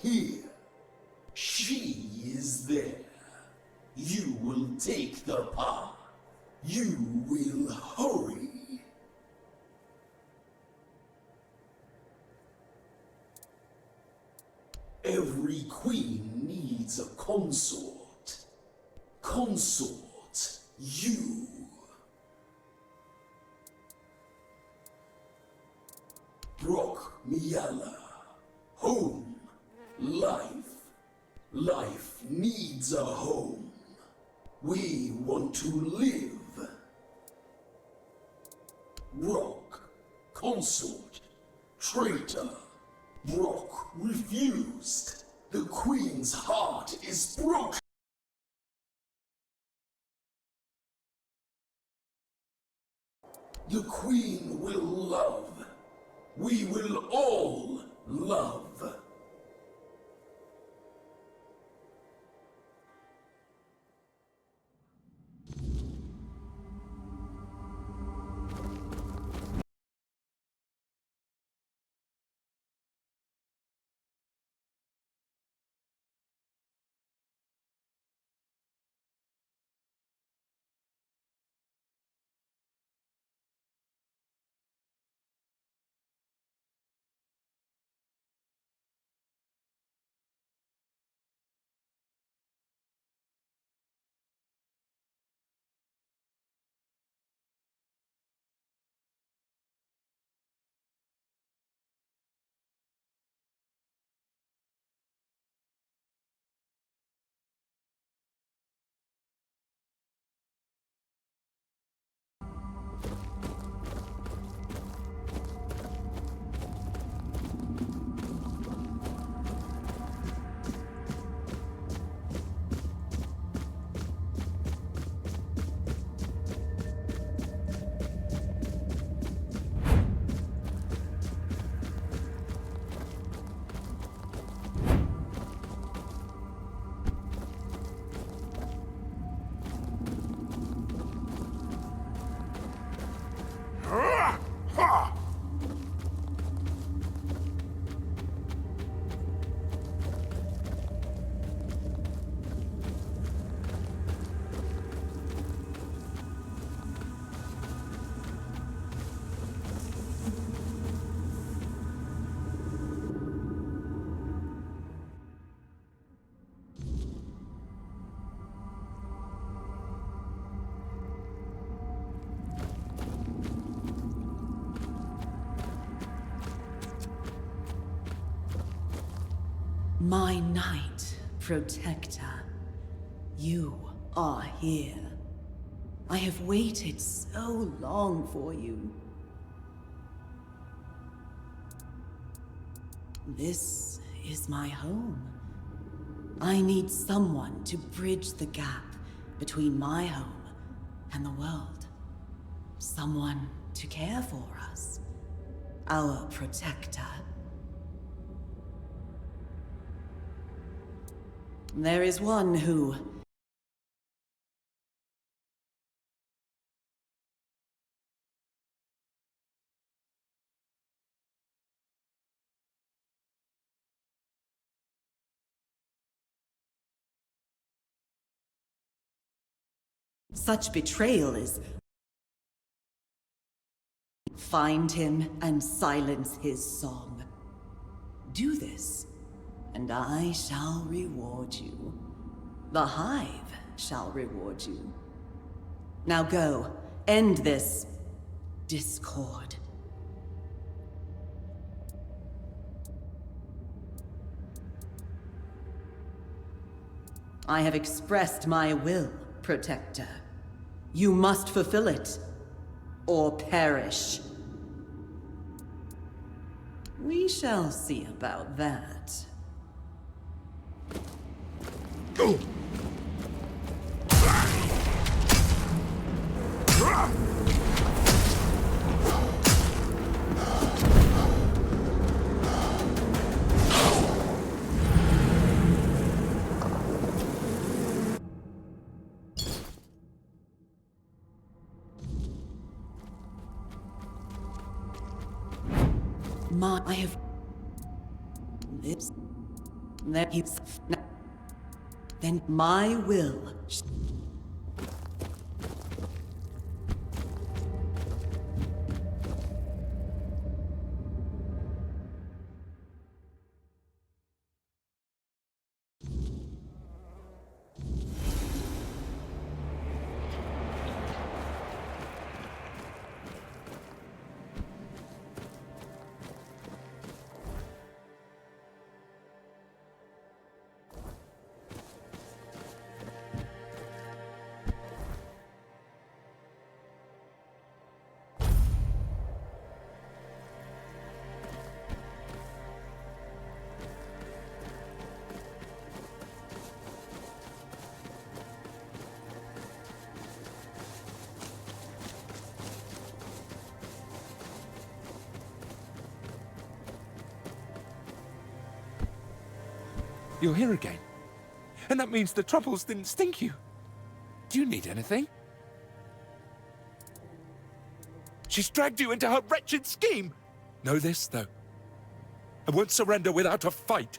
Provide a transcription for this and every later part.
here. She is there. You will take the path. You will hurry. Every queen needs a consort. Consort, you. Brock Miala. Home. Life. Life needs a home. We want to live. Brock. Consort. Traitor. Brock refused. The Queen's heart is broken. The Queen will love. We will all love. My Knight Protector, you are here. I have waited so long for you. This is my home. I need someone to bridge the gap between my home and the world. Someone to care for us. Our protector. There is one who... Such betrayal is... Find him and silence his song. Do this, and I shall reward you. The Hive shall reward you. Now go, end this discord. I have expressed my will, Protector. You must fulfill it, or perish. We shall see about that. Go! I have... This... There you... Then my will... You're here again. And that means the troubles didn't stink you. Do you need anything? She's dragged you into her wretched scheme. Know this, though. I won't surrender without a fight.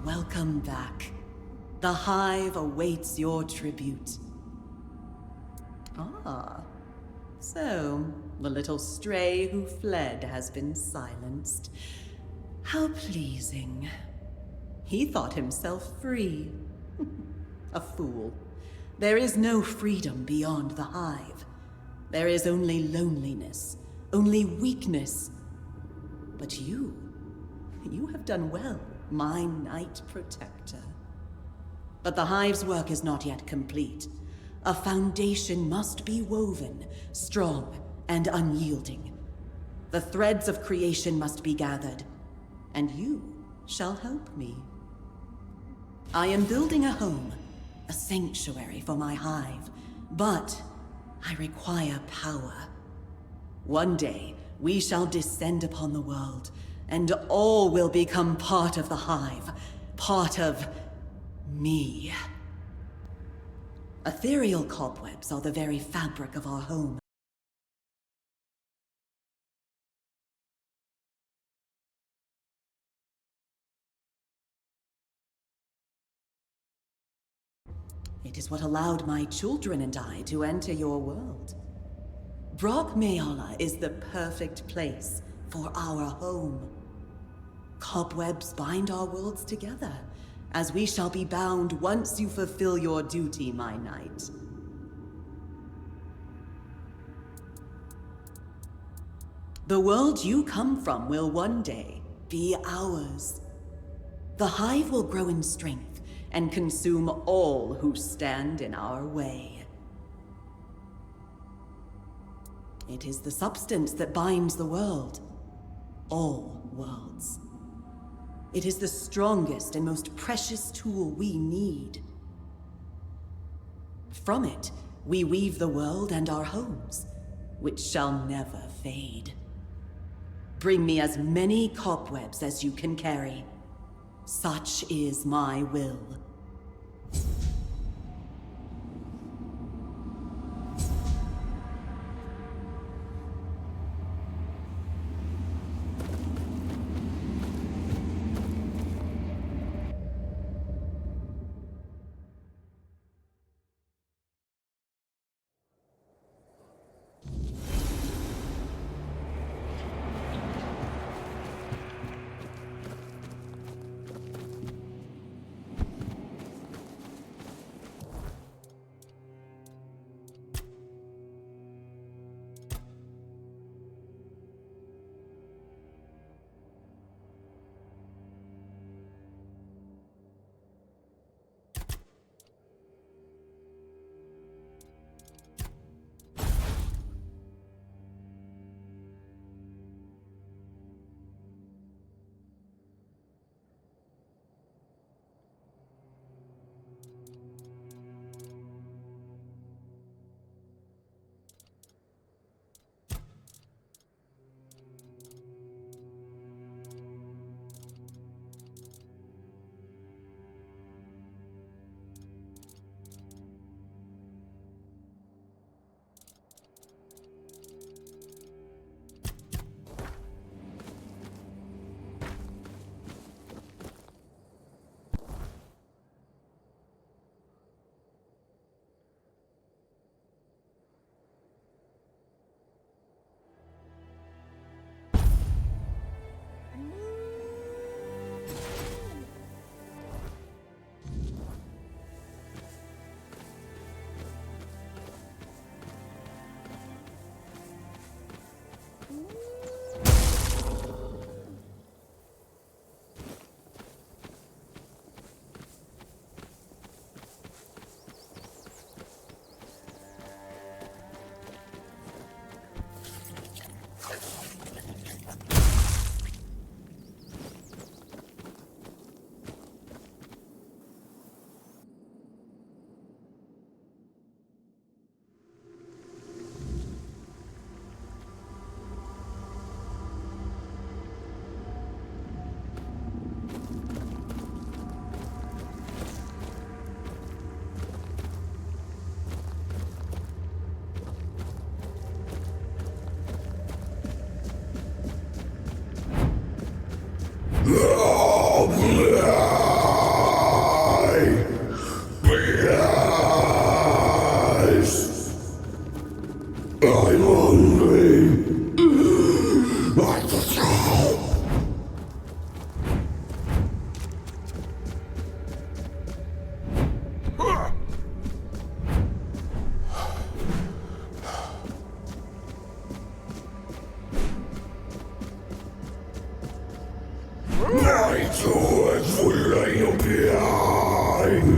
Welcome back. The Hive awaits your tribute. Ah, so the little stray who fled has been silenced. How pleasing. He thought himself free. A fool. There is no freedom beyond the Hive. There is only loneliness, only weakness. But you have done well, my Knight Protector. But the Hive's work is not yet complete. A foundation must be woven, strong and unyielding. The threads of creation must be gathered, and you shall help me. I am building a home, a sanctuary for my Hive, but I require power. One day, we shall descend upon the world, and all will become part of the Hive, part of me. Ethereal cobwebs are the very fabric of our home. It is what allowed my children and I to enter your world. Brock Mayala is the perfect place for our home. Cobwebs bind our worlds together, as we shall be bound once you fulfill your duty, my knight. The world you come from will one day be ours. The Hive will grow in strength and consume all who stand in our way. It is the substance that binds the world, all worlds. It is the strongest and most precious tool we need. From it, we weave the world and our homes, which shall never fade. Bring me as many cobwebs as you can carry. Such is my will. I'm hungry. I just My doors will lay you behind.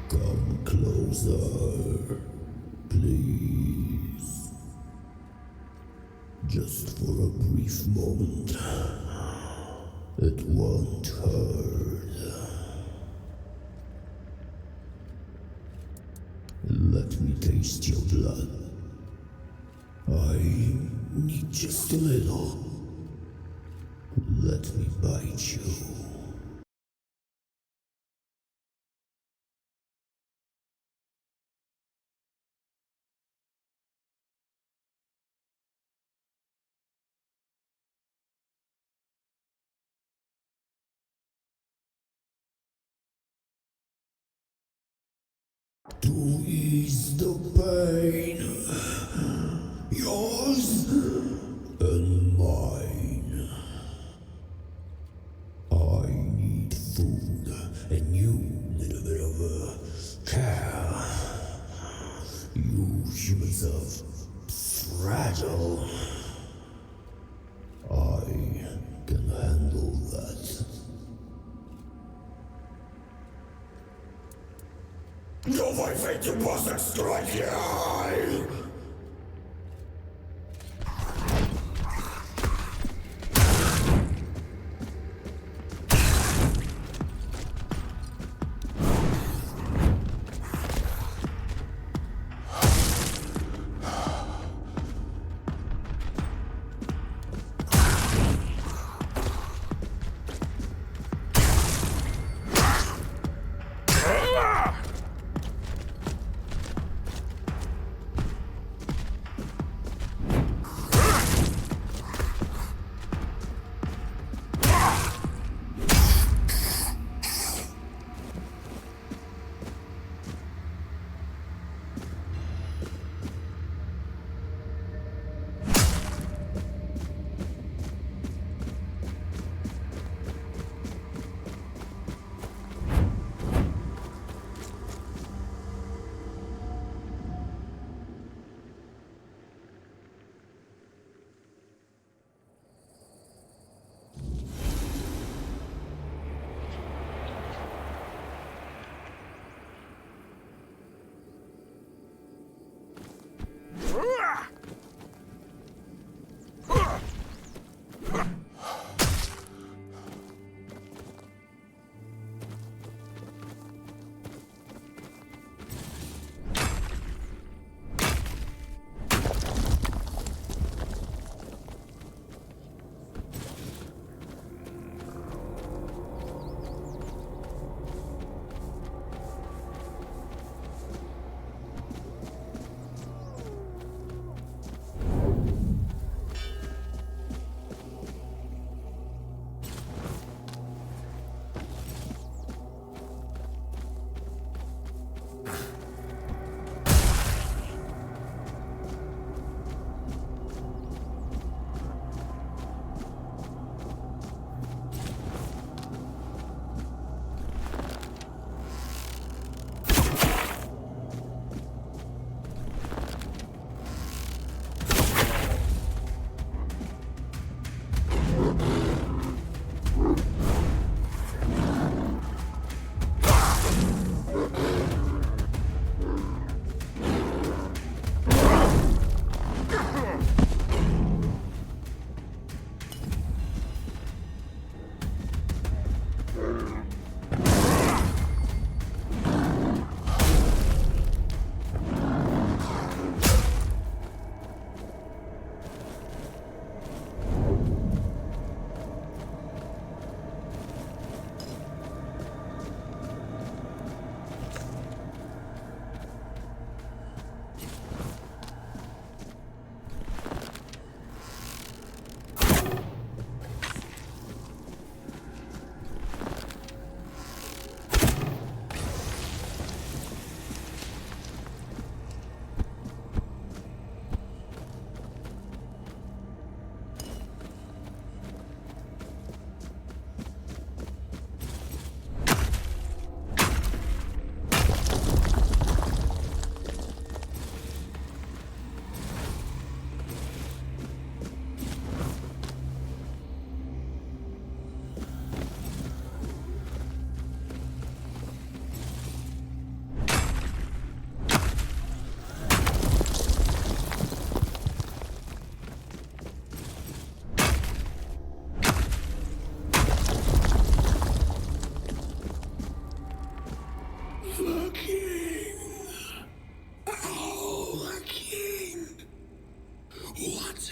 Come closer, please. Just for a brief moment. It won't hurt. Let me taste your blood. I need just a little. Let me bite you. To ease the pain, yours and mine. I need food, and you need a bit of care. You humans are fragile. I can handle that. No vai feito possa strike.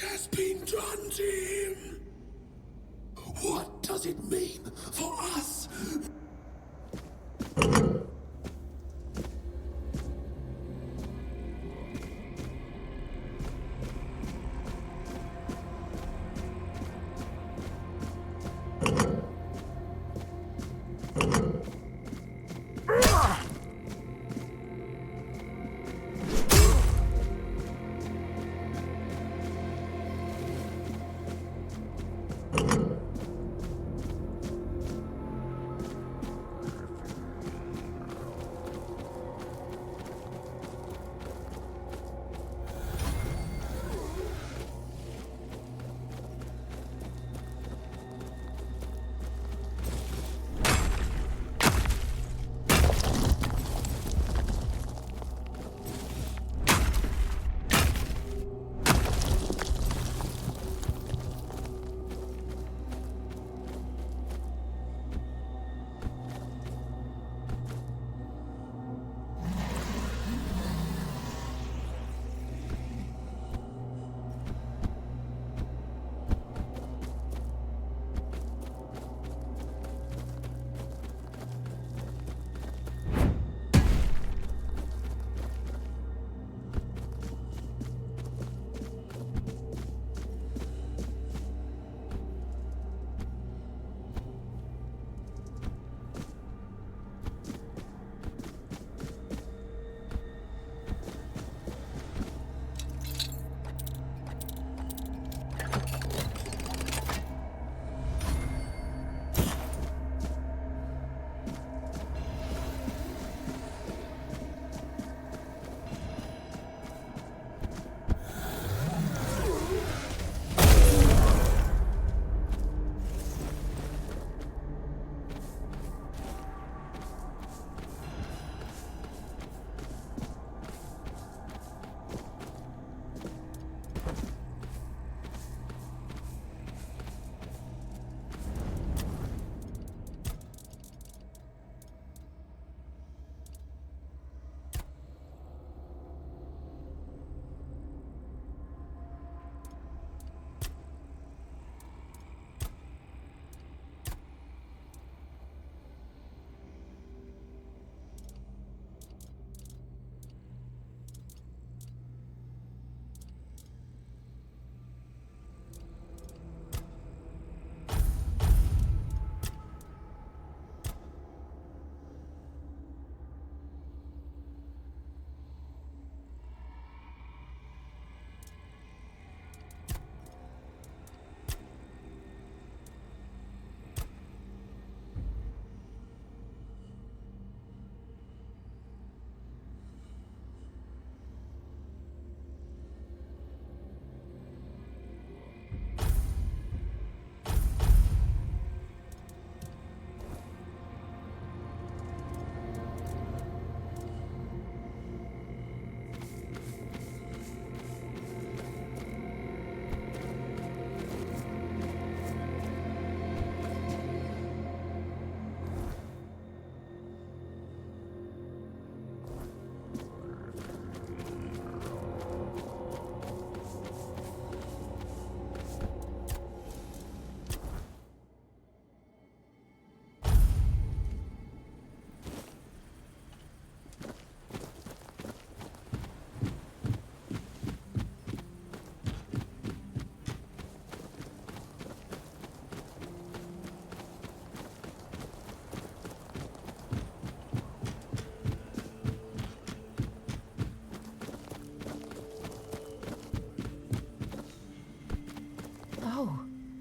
has been done to him? What does it mean for us?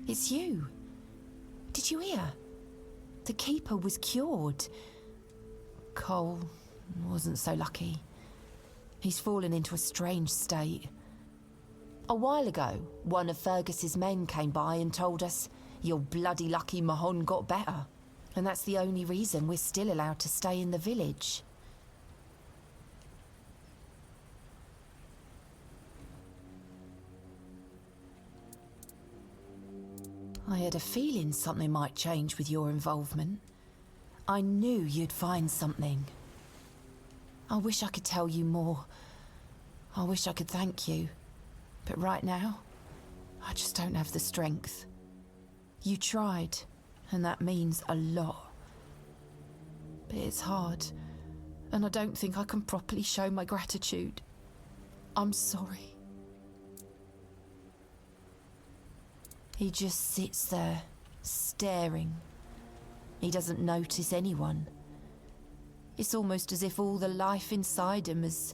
It's you. Did you hear? The Keeper was cured. Cole wasn't so lucky. He's fallen into a strange state. A while ago, one of Fergus's men came by and told us, "You're bloody lucky Mahon got better." And that's the only reason we're still allowed to stay in the village. I had a feeling something might change with your involvement. I knew you'd find something. I wish I could tell you more. I wish I could thank you. But right now, I just don't have the strength. You tried, and that means a lot. But it's hard, and I don't think I can properly show my gratitude. I'm sorry. He just sits there, staring. He doesn't notice anyone. It's almost as if all the life inside him is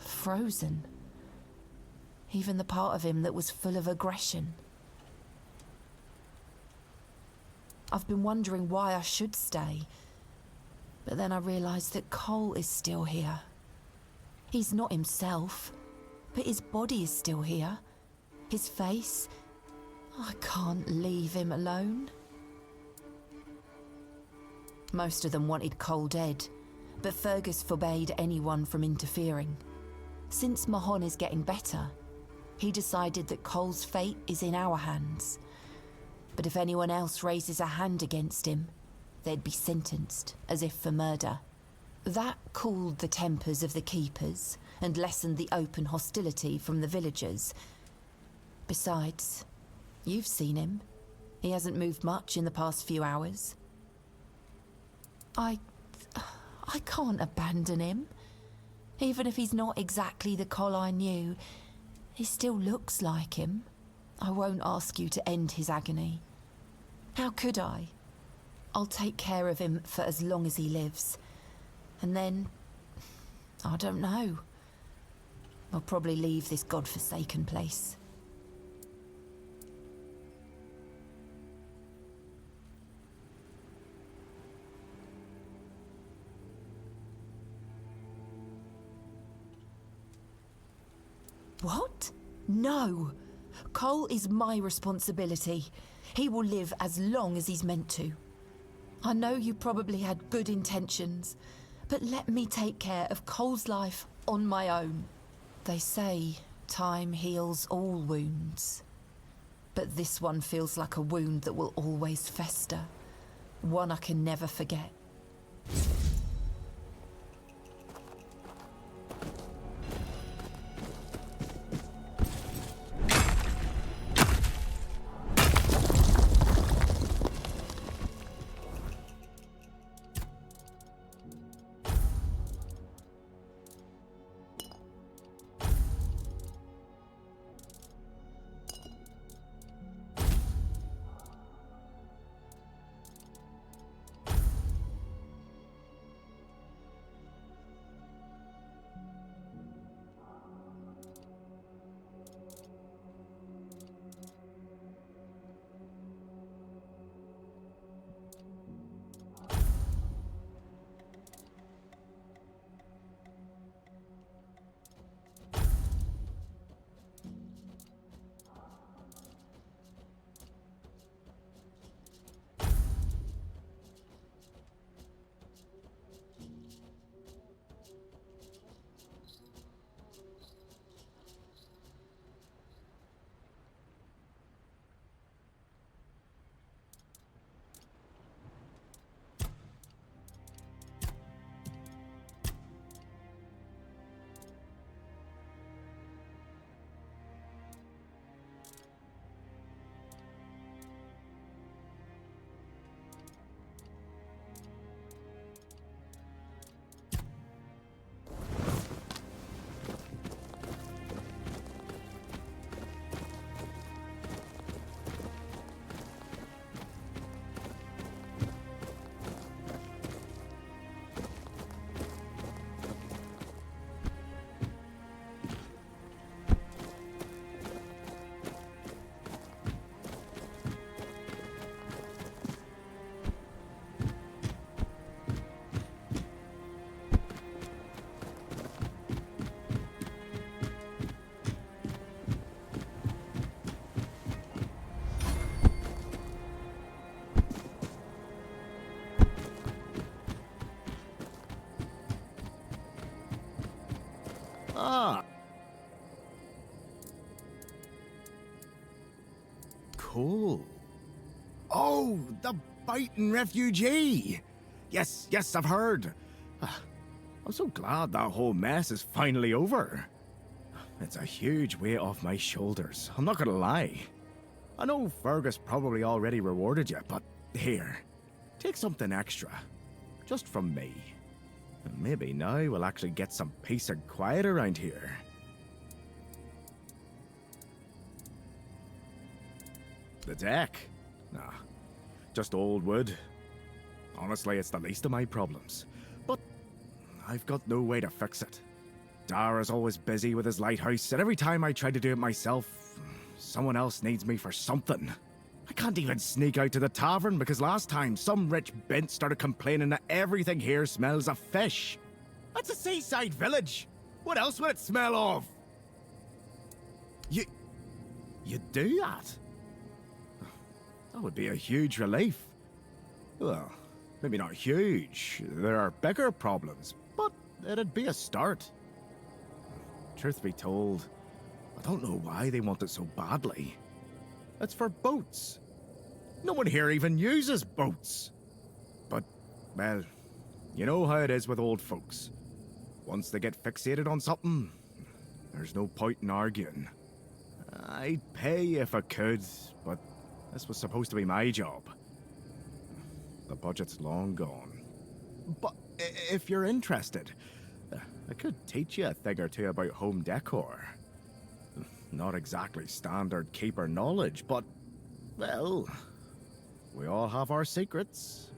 frozen. Even the part of him that was full of aggression. I've been wondering why I should stay, but then I realised that Cole is still here. He's not himself, but his body is still here. His face. I can't leave him alone. Most of them wanted Cole dead, but Fergus forbade anyone from interfering. Since Mahon is getting better, he decided that Cole's fate is in our hands. But if anyone else raises a hand against him, they'd be sentenced, as if for murder. That cooled the tempers of the keepers and lessened the open hostility from the villagers. Besides, you've seen him. He hasn't moved much in the past few hours. I can't abandon him. Even if he's not exactly the Cole I knew, he still looks like him. I won't ask you to end his agony. How could I? I'll take care of him for as long as he lives. And then, I don't know. I'll probably leave this godforsaken place. What? No! Cole is my responsibility. He will live as long as he's meant to. I know you probably had good intentions, but let me take care of Cole's life on my own. They say time heals all wounds. But this one feels like a wound that will always fester. One I can never forget. Ah. Cool. Oh, the biting refugee. Yes, I've heard. I'm so glad that whole mess is finally over. It's a huge weight off my shoulders, I'm not gonna lie. I know Fergus probably already rewarded you, but here, take something extra. Just from me. And maybe now we'll actually get some peace and quiet around here. The deck? Nah, just old wood. Honestly, it's the least of my problems. But I've got no way to fix it. Dara's always busy with his lighthouse, and every time I try to do it myself, someone else needs me for something. I can't even sneak out to the tavern because last time some rich bint started complaining that everything here smells of fish. That's a seaside village. What else would it smell of? You do that? That would be a huge relief. Well, maybe not huge. There are bigger problems, but it'd be a start. Truth be told, I don't know why they want it so badly. It's for boats. No one here even uses boats. But, well, you know how it is with old folks. Once they get fixated on something, there's no point in arguing. I'd pay if I could, but this was supposed to be my job. The budget's long gone. But if you're interested, I could teach you a thing or two about home decor. Not exactly standard keeper knowledge, but, well, we all have our secrets.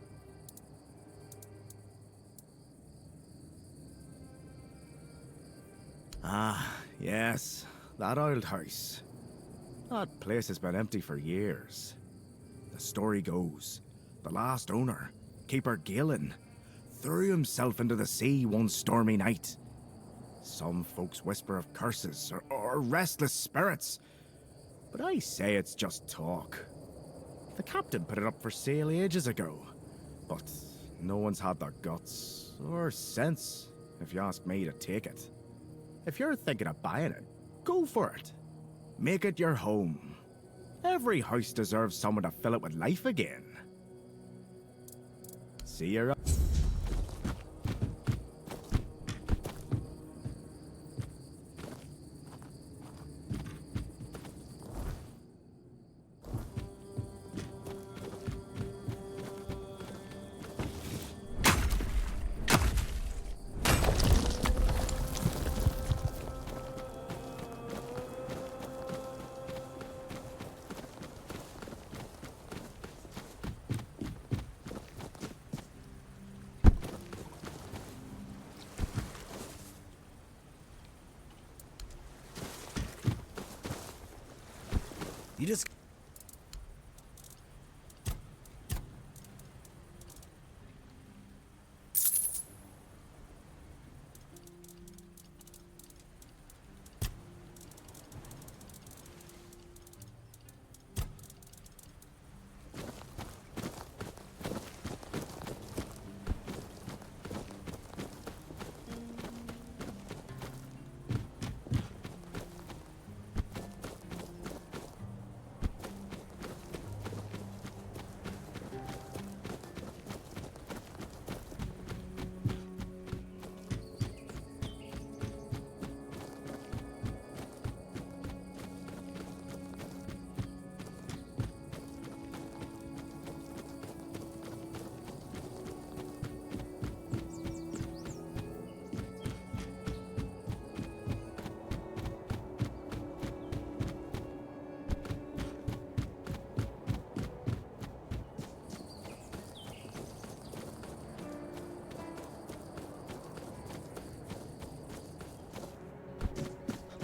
Ah, yes, that old house. That place has been empty for years. The story goes, the last owner, Keeper Galen, threw himself into the sea one stormy night. Some folks whisper of curses or restless spirits, but I say it's just talk. The captain put it up for sale ages ago, but no one's had the guts or sense, if you ask me, to take it. If you're thinking of buying it, go for it. Make it your home. Every house deserves someone to fill it with life again. See you around. You just...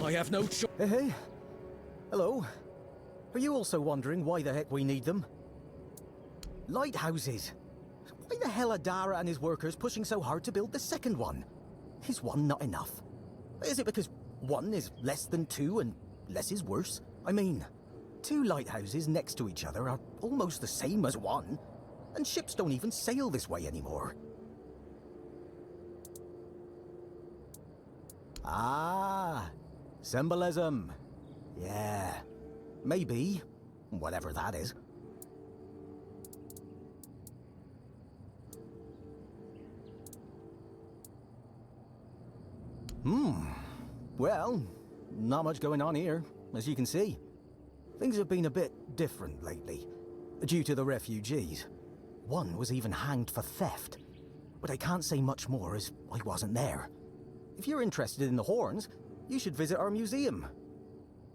I have no choice. Hey. Hello. Are you also wondering why the heck we need them? Lighthouses. Why the hell are Dara and his workers pushing so hard to build the second one? Is one not enough? Is it because one is less than two and less is worse? I mean, two lighthouses next to each other are almost the same as one, and ships don't even sail this way anymore. Ah, symbolism. Yeah, maybe. Whatever that is. Well, not much going on here, as you can see. Things have been a bit different lately, due to the refugees. One was even hanged for theft. But I can't say much more as I wasn't there. If you're interested in the horns, you should visit our museum.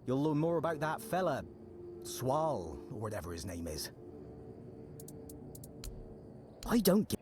You'll learn more about that fella, Swal, or whatever his name is. I don't get...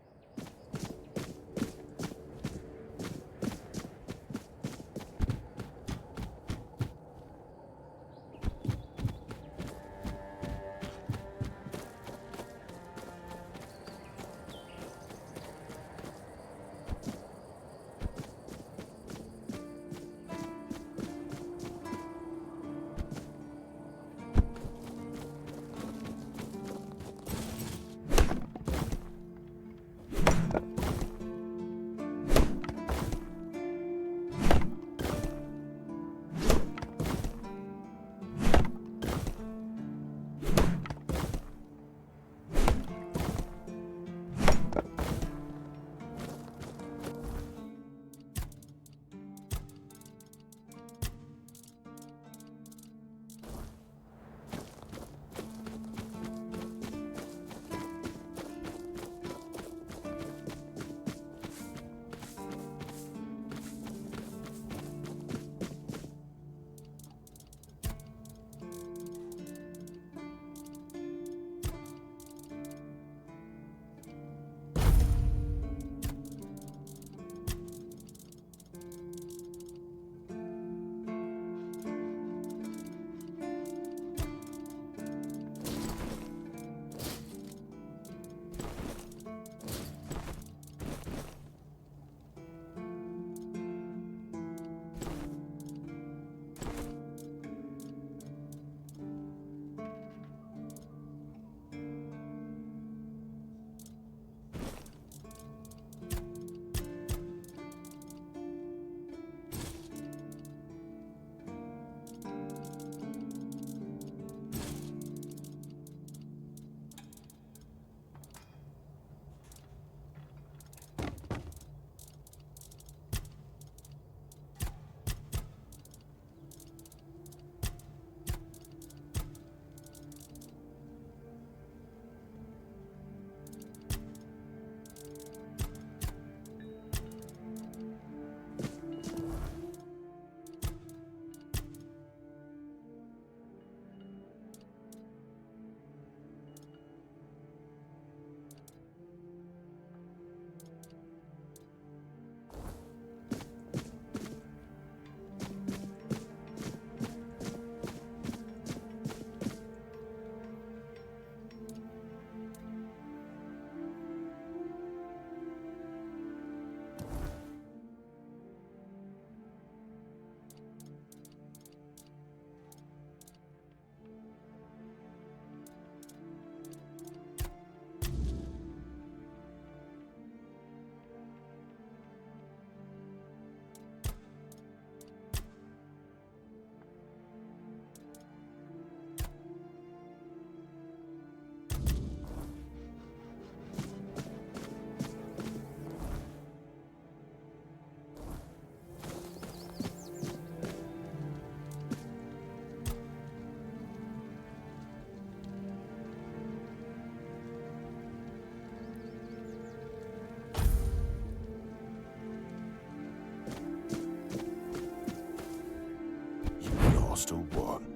Lost or won?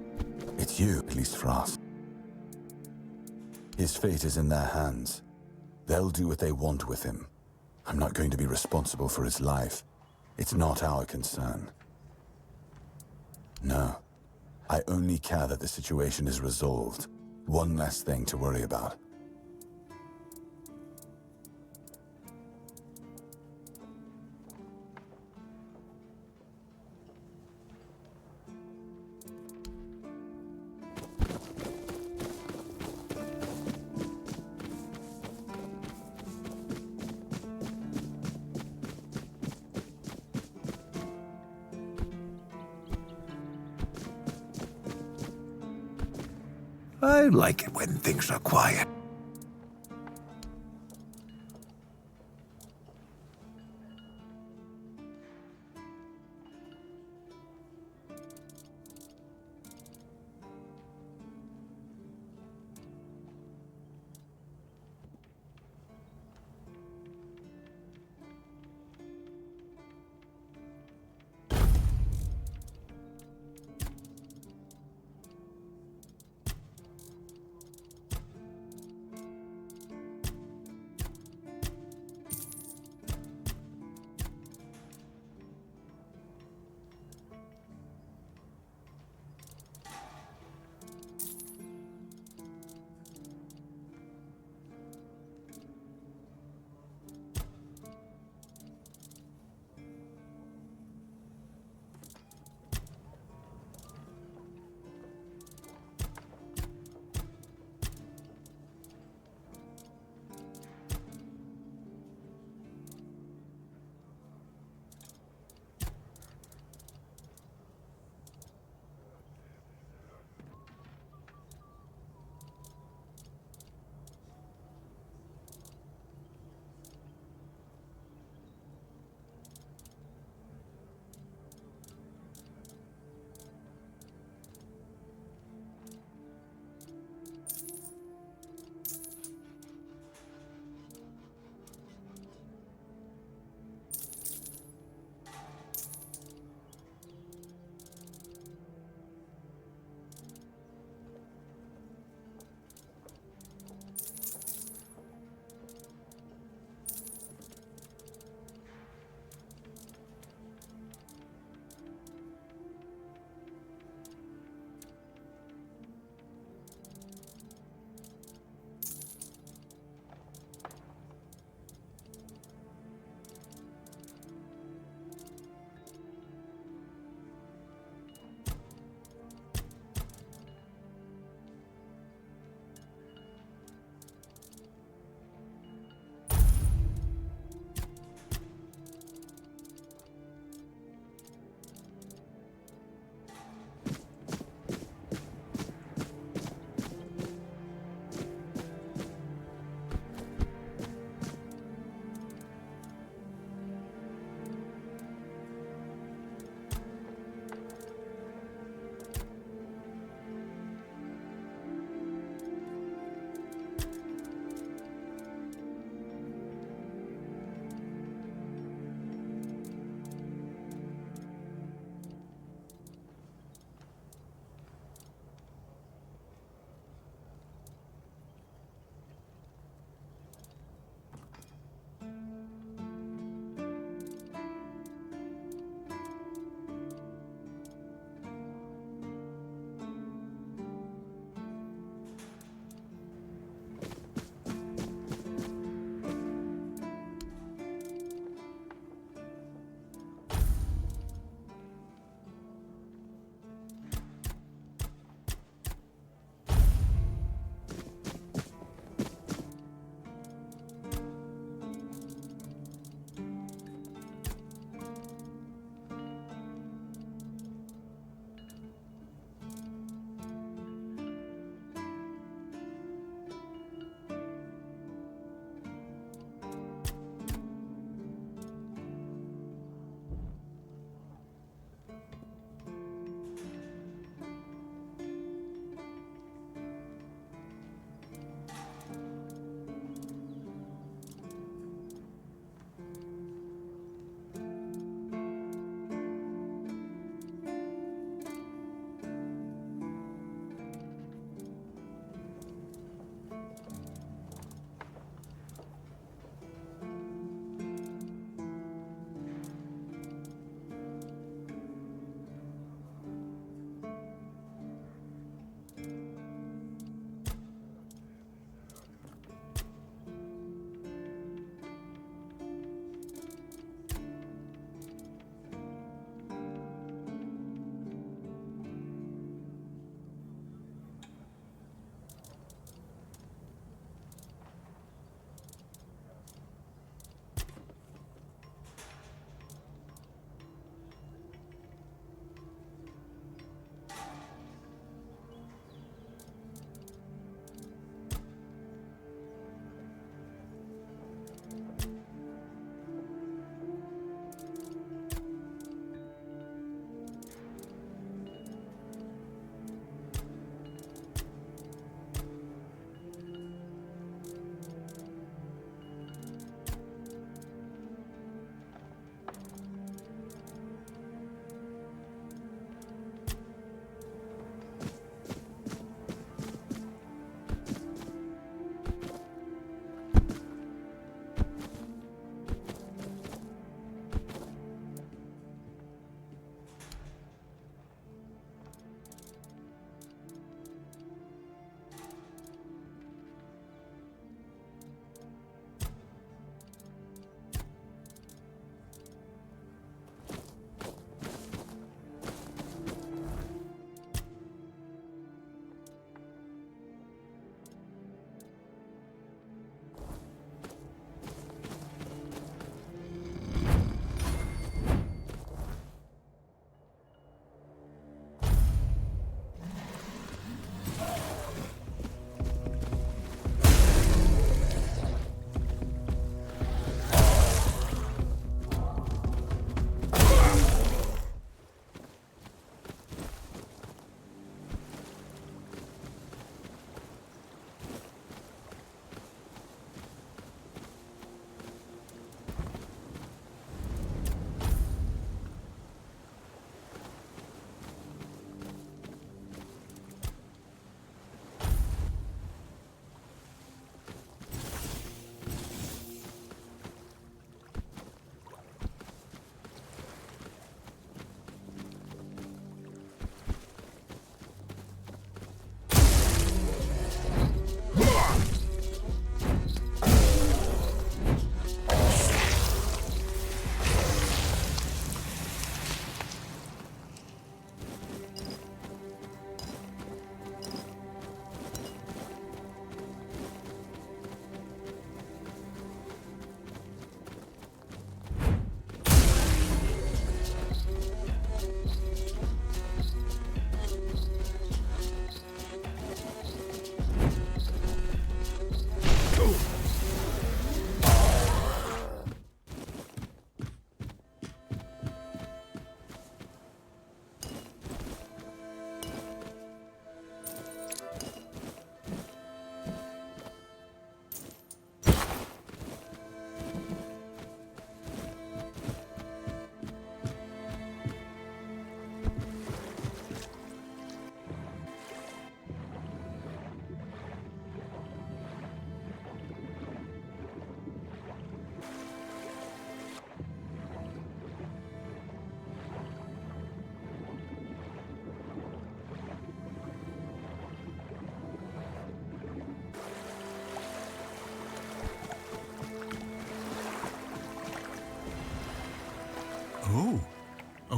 It's you, at least for us. His fate is in their hands. They'll do what they want with him. I'm not going to be responsible for his life. It's not our concern. No. I only care that the situation is resolved. One less thing to worry about. I like it when things are quiet.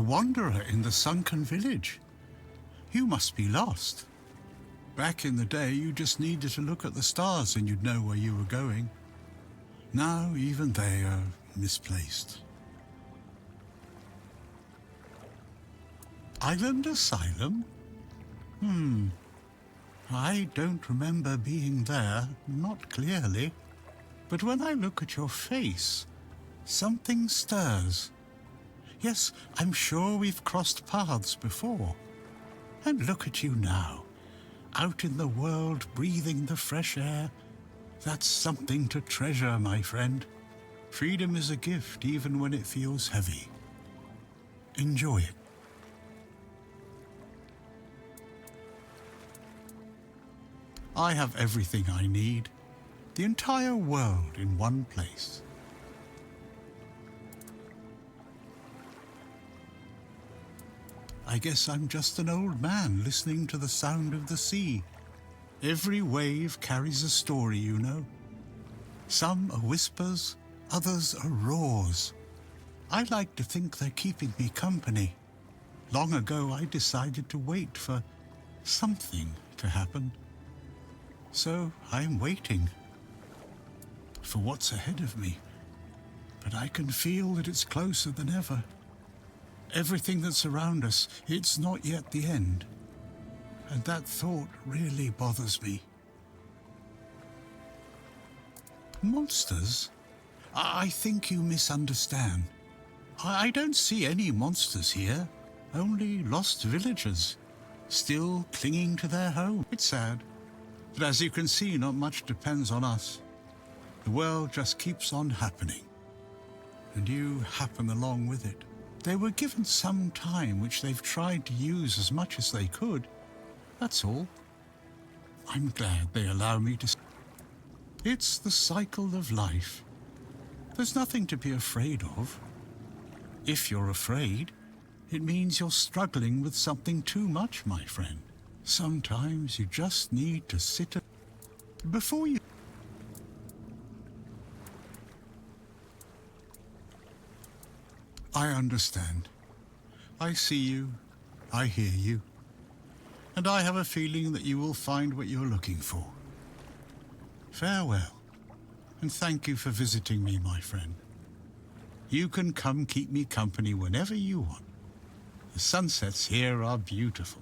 wanderer in the sunken village. You must be lost. Back in the day, you just needed to look at the stars and you'd know where you were going. Now, even they are misplaced. Island Asylum? I don't remember being there, not clearly. But when I look at your face, something stirs. Yes, I'm sure we've crossed paths before. And look at you now, out in the world, breathing the fresh air. That's something to treasure, my friend. Freedom is a gift, even when it feels heavy. Enjoy it. I have everything I need. The entire world in one place. I guess I'm just an old man listening to the sound of the sea. Every wave carries a story, you know. Some are whispers, others are roars. I like to think they're keeping me company. Long ago, I decided to wait for something to happen. So I'm waiting for what's ahead of me. But I can feel that it's closer than ever. Everything that's around us, it's not yet the end. And that thought really bothers me. Monsters? I think you misunderstand. I don't see any monsters here, only lost villagers, still clinging to their home. It's sad, but as you can see, not much depends on us. The world just keeps on happening, and you happen along with it. They were given some time which they've tried to use as much as they could. That's all. I'm glad they allow me to... It's the cycle of life. There's nothing to be afraid of. If you're afraid, it means you're struggling with something too much, my friend. Sometimes you just need to sit before you... I understand. I see you. I hear you. And I have a feeling that you will find what you're looking for. Farewell, and thank you for visiting me, my friend. You can come keep me company whenever you want. The sunsets here are beautiful.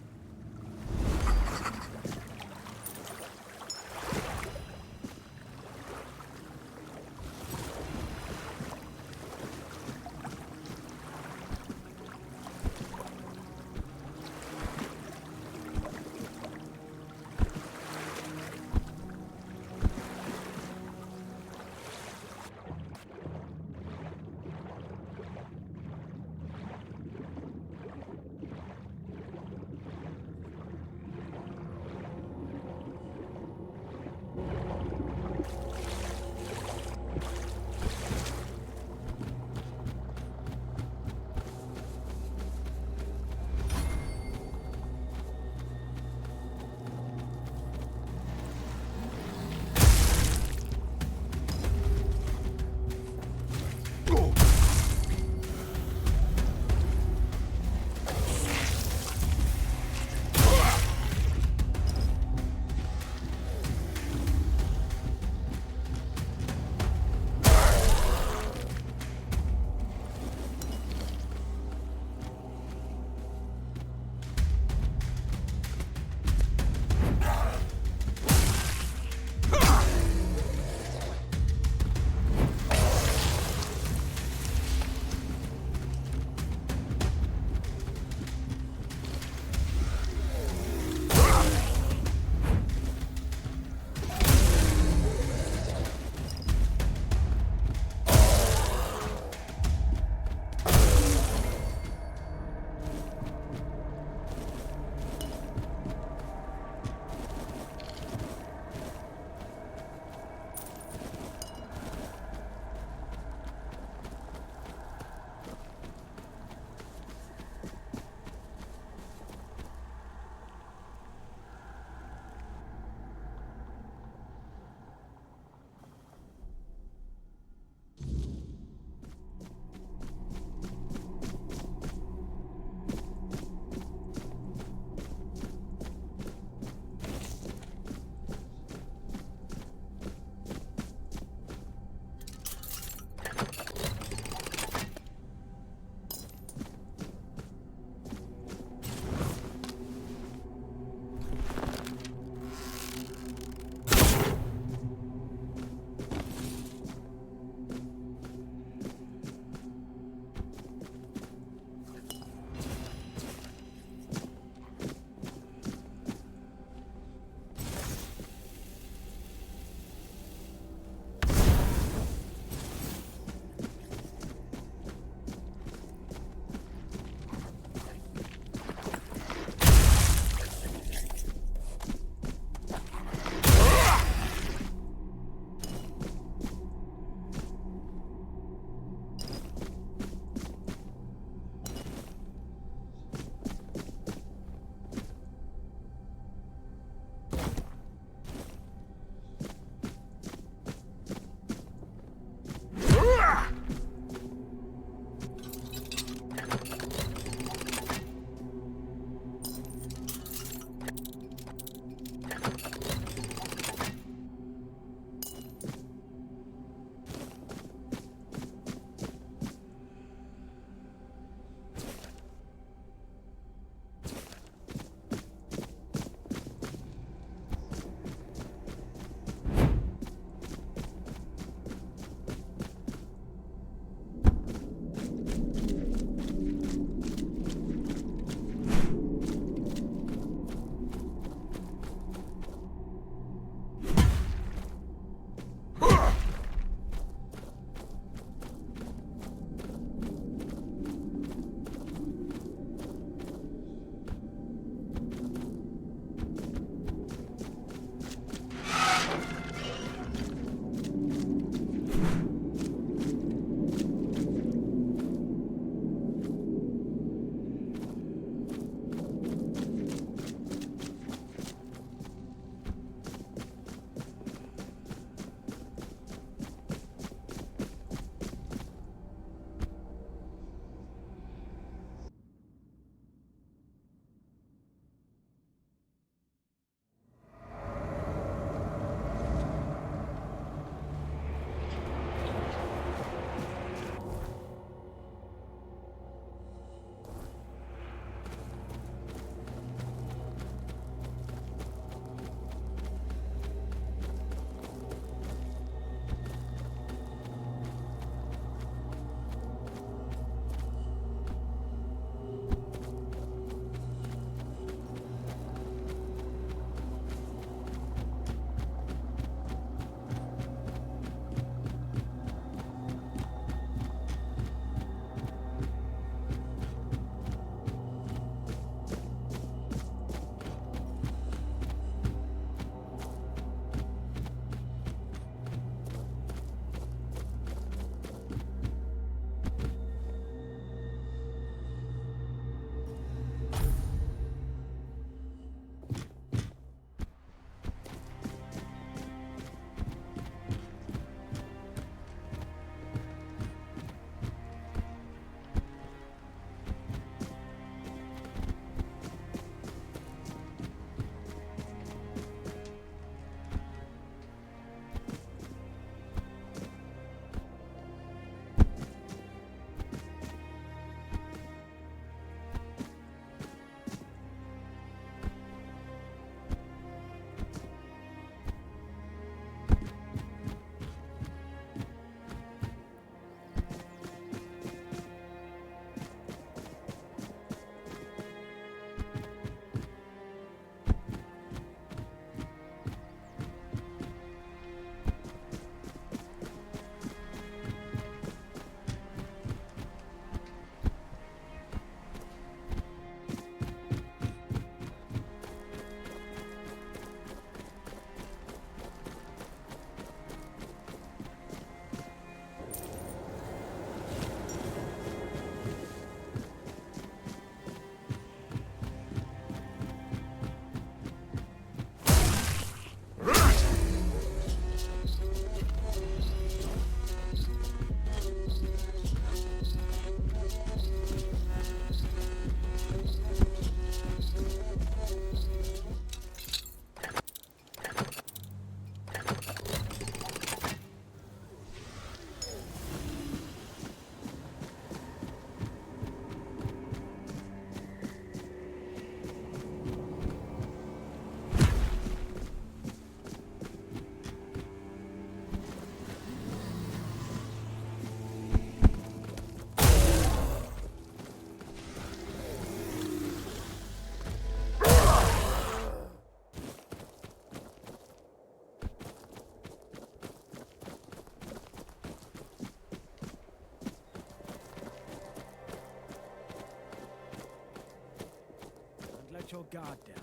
guard down.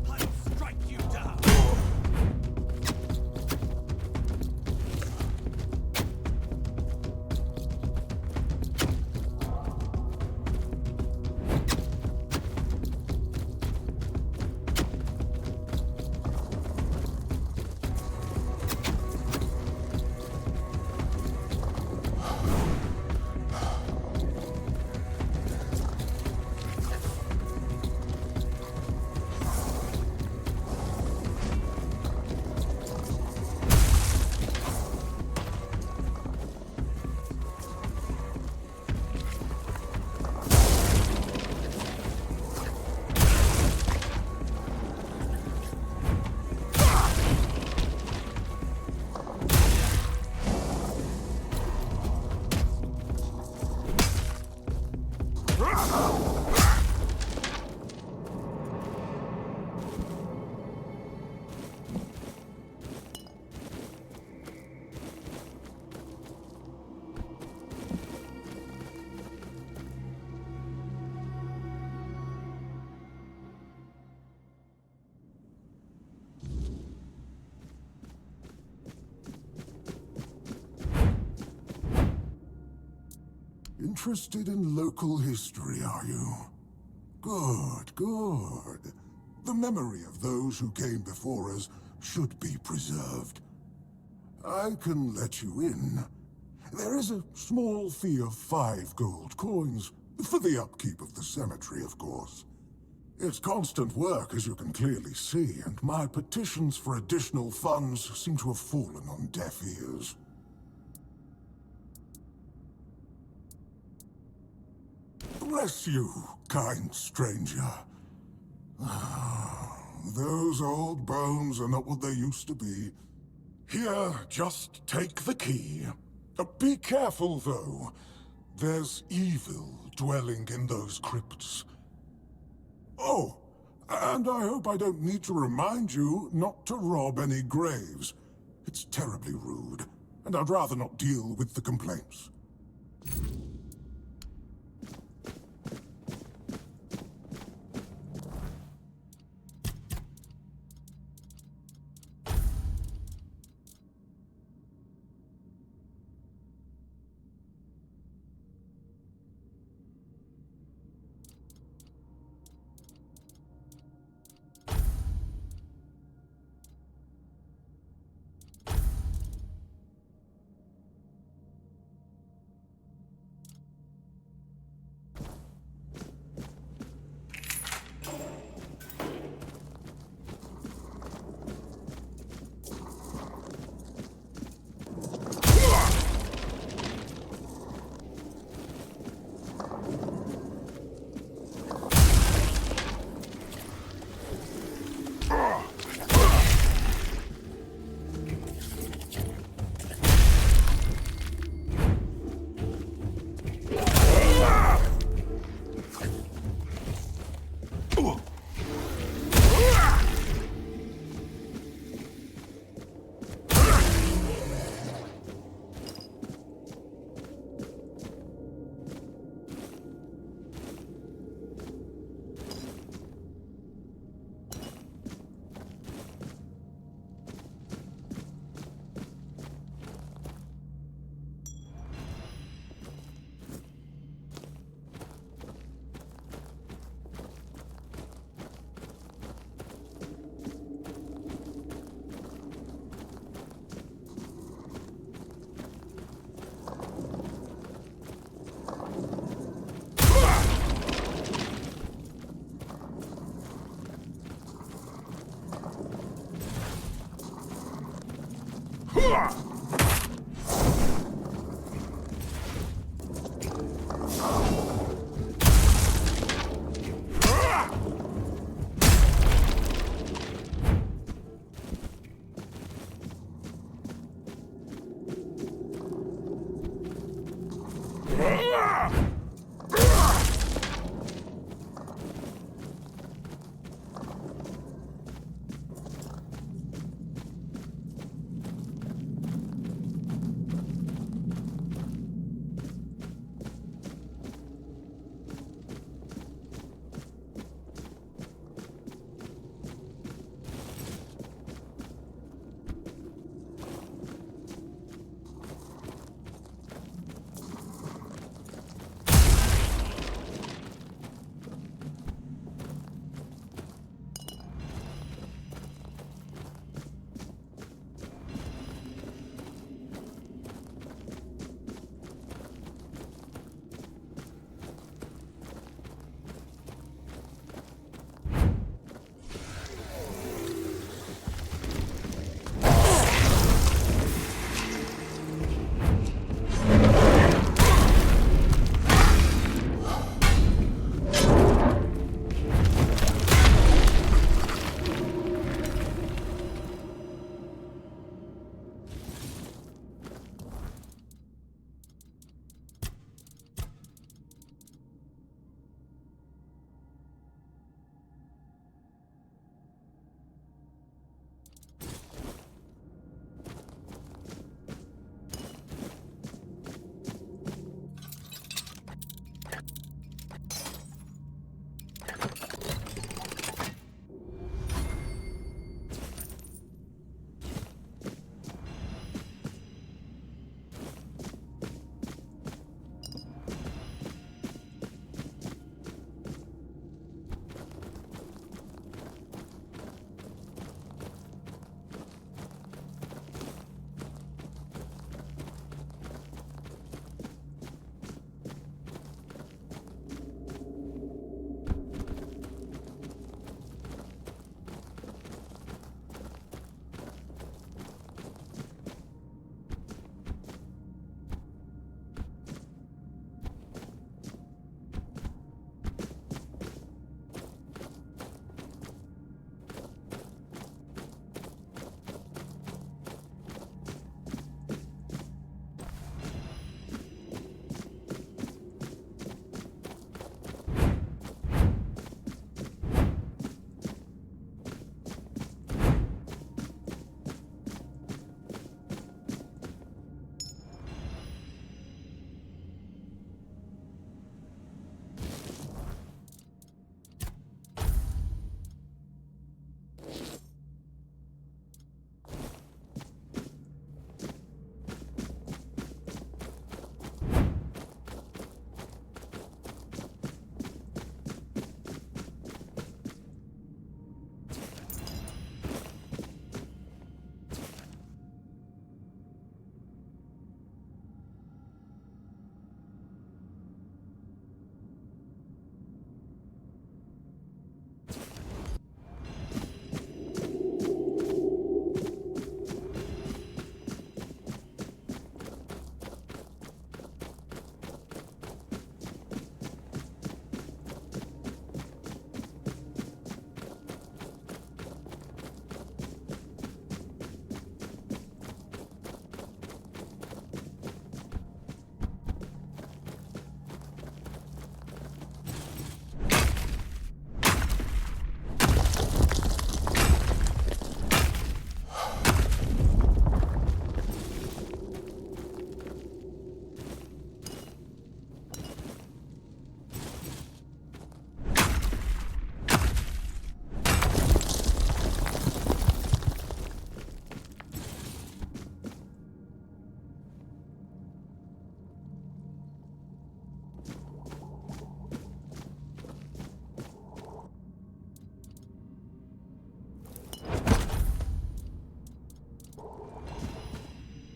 I'll strike you down. Interested in local history, are you? Good, good. The memory of those who came before us should be preserved. I can let you in. There is a small fee of 5 gold coins, for the upkeep of the cemetery, of course. It's constant work, as you can clearly see, and my petitions for additional funds seem to have fallen on deaf ears. Bless you, kind stranger. Those old bones are not what they used to be. Here, just take the key. Be careful, though. There's evil dwelling in those crypts. Oh, and I hope I don't need to remind you not to rob any graves. It's terribly rude, and I'd rather not deal with the complaints.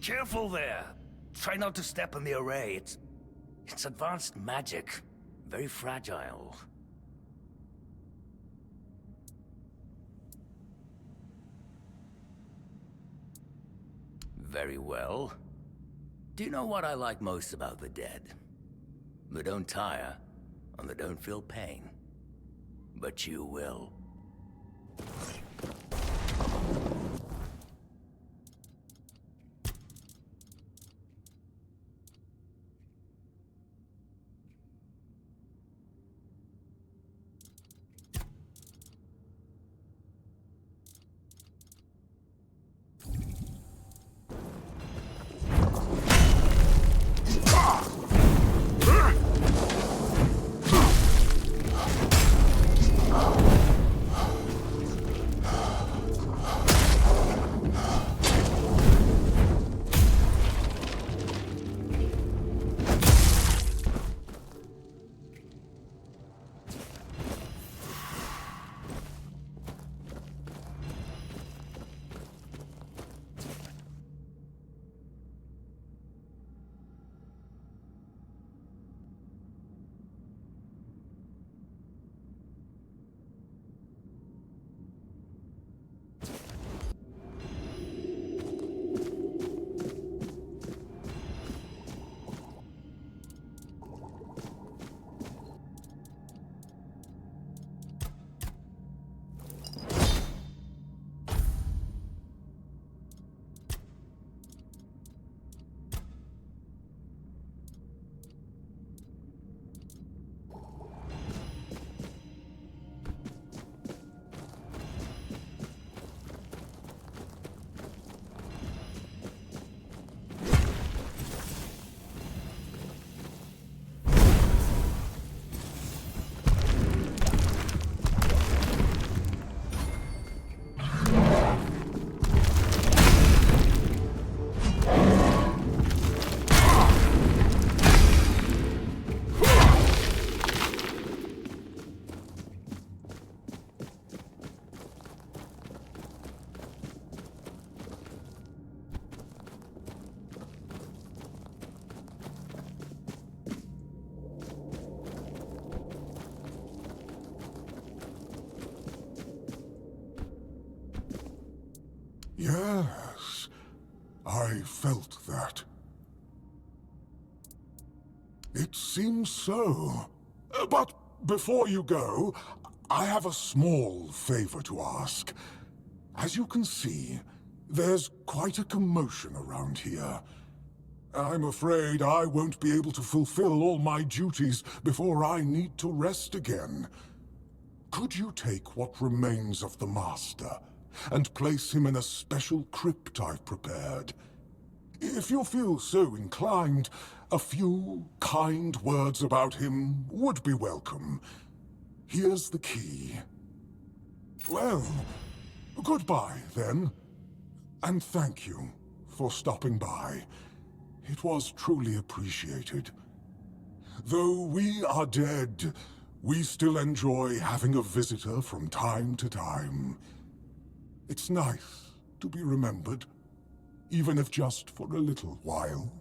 Careful there. Try not to step in the array. It's advanced magic. Very fragile. Very well. Do you know what I like most about the dead? They don't tire, and they don't feel pain. But you will. Yes, I felt that. It seems so. But before you go, I have a small favor to ask. As you can see, there's quite a commotion around here. I'm afraid I won't be able to fulfill all my duties before I need to rest again. Could you take what remains of the Master and place him in a special crypt I've prepared? If you feel so inclined, a few kind words about him would be welcome. Here's the key. Well, goodbye, then. And thank you for stopping by. It was truly appreciated. Though we are dead, we still enjoy having a visitor from time to time. It's nice to be remembered, even if just for a little while.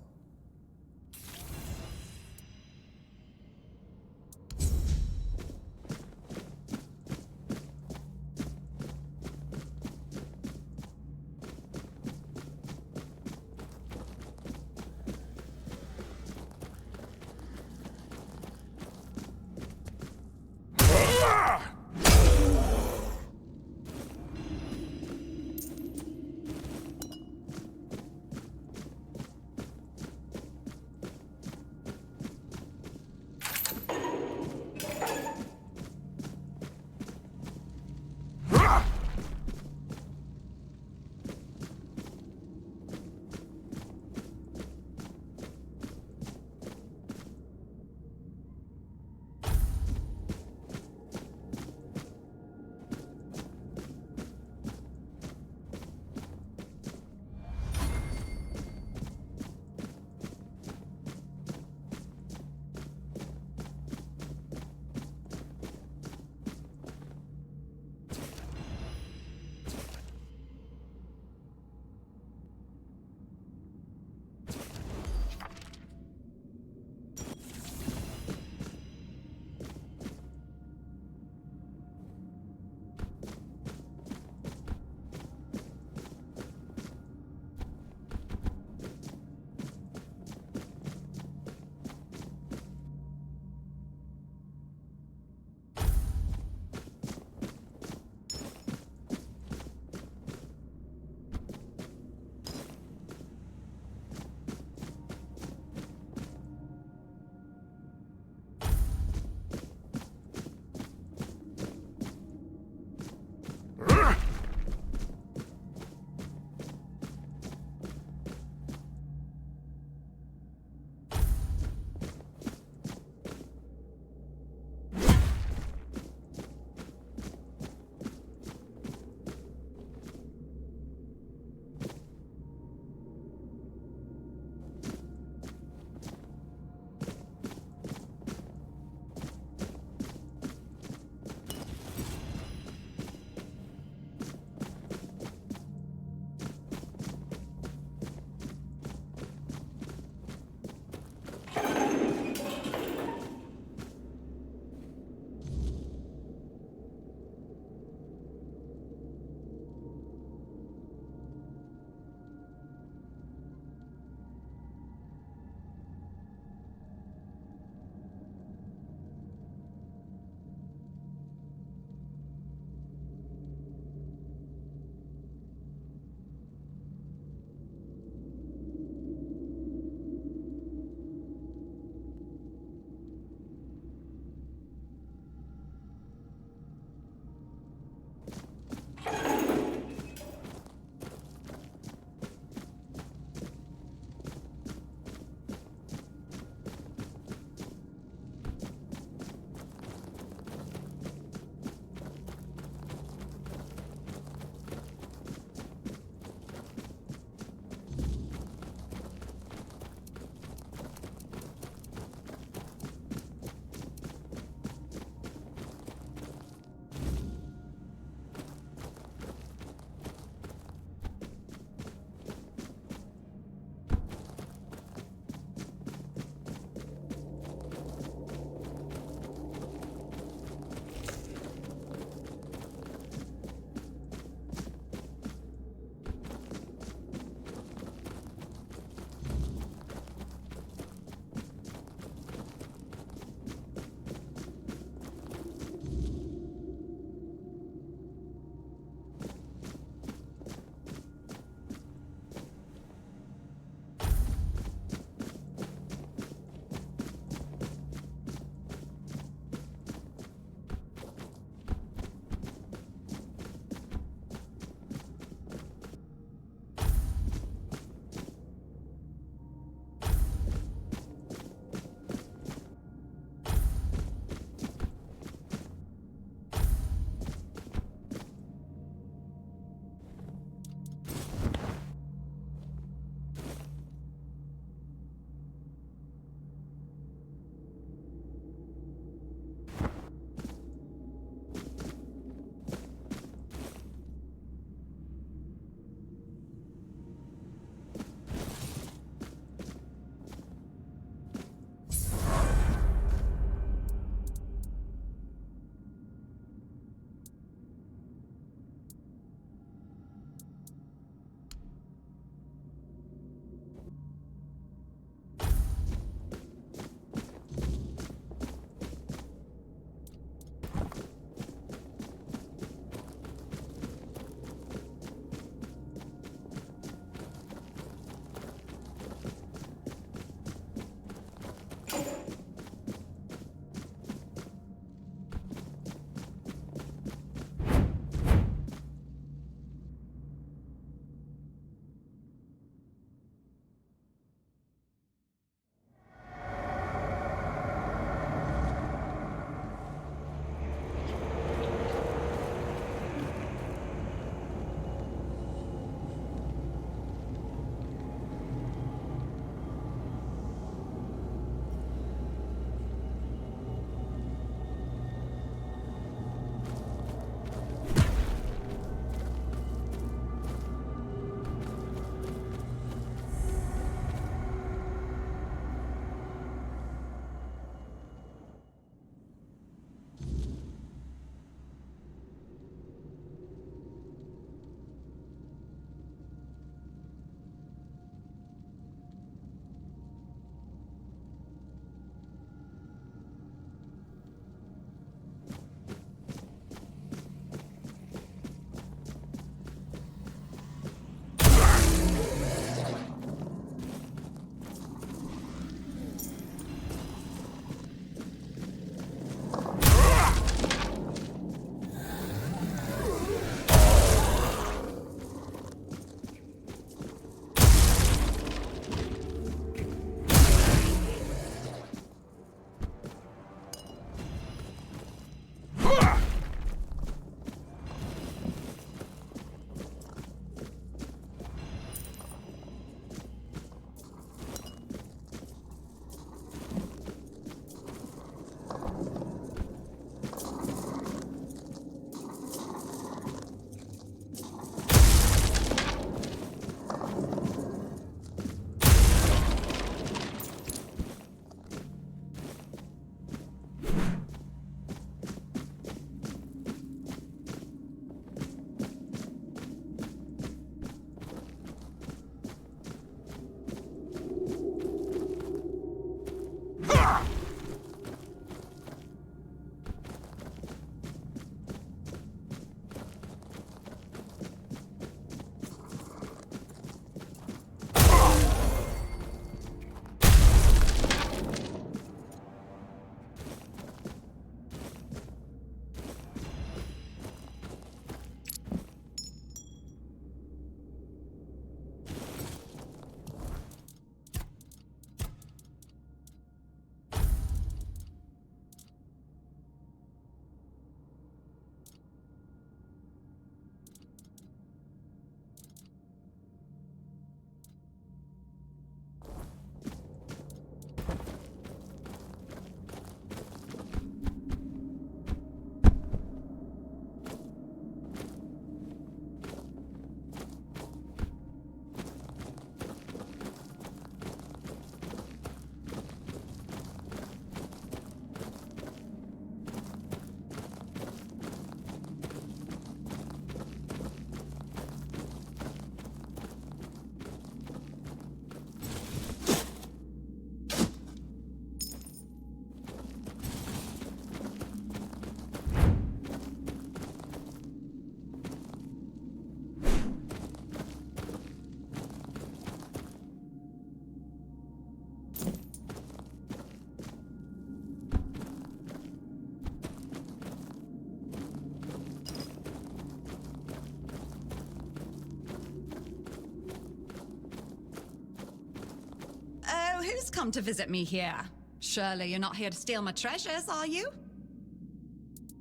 always come to visit me here. Surely you're not here to steal my treasures, are you?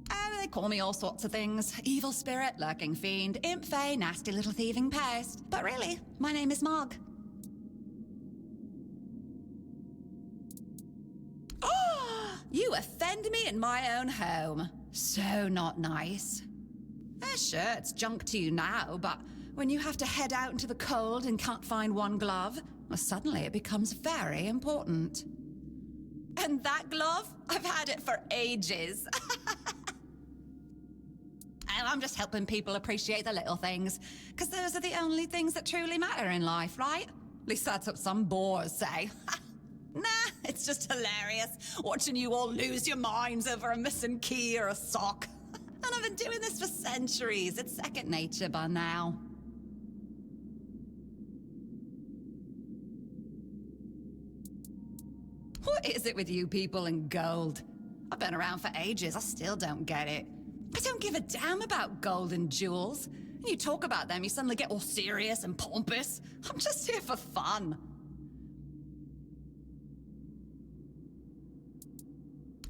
Oh, they call me all sorts of things. Evil spirit, lurking fiend, imp fae, nasty little thieving pest. But really, my name is Mog. Oh, you offend me in my own home. So not nice. Sure, it's junk to you now, but when you have to head out into the cold and can't find one glove, well, suddenly it becomes very important. And that glove? I've had it for ages. And I'm just helping people appreciate the little things, because those are the only things that truly matter in life, right? At least that's what some bores say. Nah, it's just hilarious, watching you all lose your minds over a missing key or a sock. And I've been doing this for centuries. It's second nature by now. What is it with you people and gold? I've been around for ages, I still don't get it. I don't give a damn about gold and jewels. When you talk about them, you suddenly get all serious and pompous. I'm just here for fun.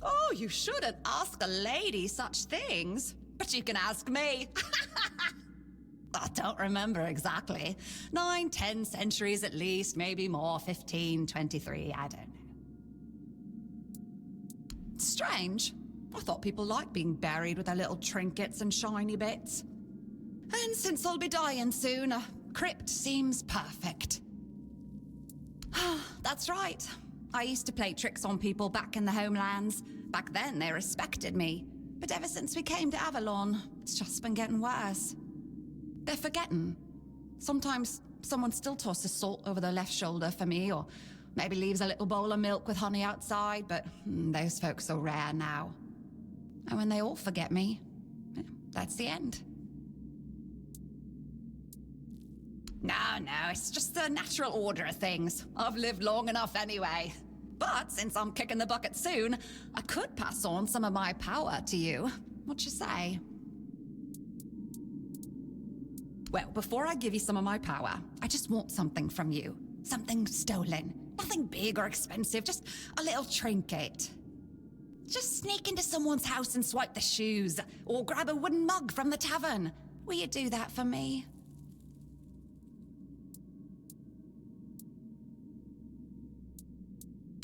Oh, you shouldn't ask a lady such things. But you can ask me. I don't remember exactly. 9, 10 centuries at least, maybe more, 15, 23, I don't know. Strange. I thought people liked being buried with their little trinkets and shiny bits. And since I'll be dying soon, a crypt seems perfect. That's right. I used to play tricks on people back in the homelands. Back then, they respected me. But ever since we came to Avalon, it's just been getting worse. They're forgetting. Sometimes someone still tosses salt over their left shoulder for me, or maybe leaves a little bowl of milk with honey outside, but those folks are rare now. And when they all forget me, that's the end. No, it's just the natural order of things. I've lived long enough anyway. But since I'm kicking the bucket soon, I could pass on some of my power to you. What you say? Well, before I give you some of my power, I just want something from you. Something stolen. Nothing big or expensive, just a little trinket. Just sneak into someone's house and swipe the shoes, or grab a wooden mug from the tavern. Will you do that for me?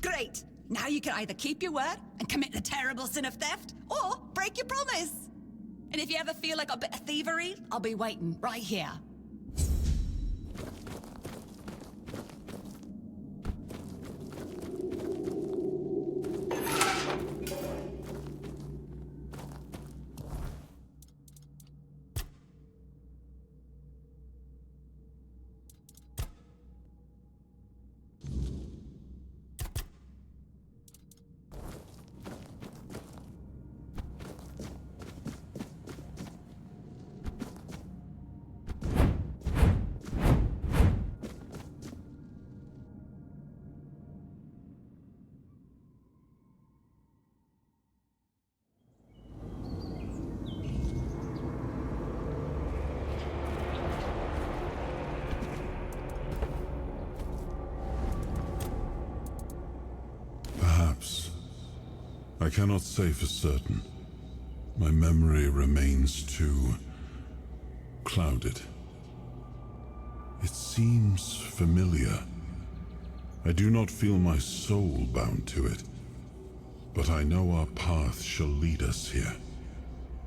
Great! Now you can either keep your word and commit the terrible sin of theft, or break your promise. And if you ever feel like a bit of thievery, I'll be waiting right here. Perhaps. I cannot say for certain. My memory remains too clouded. It seems familiar. I do not feel my soul bound to it, but I know our path shall lead us here,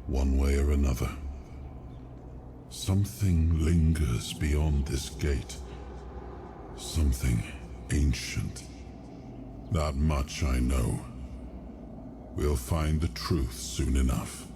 one way or another. Something lingers beyond this gate. Something ancient. That much I know. We'll find the truth soon enough.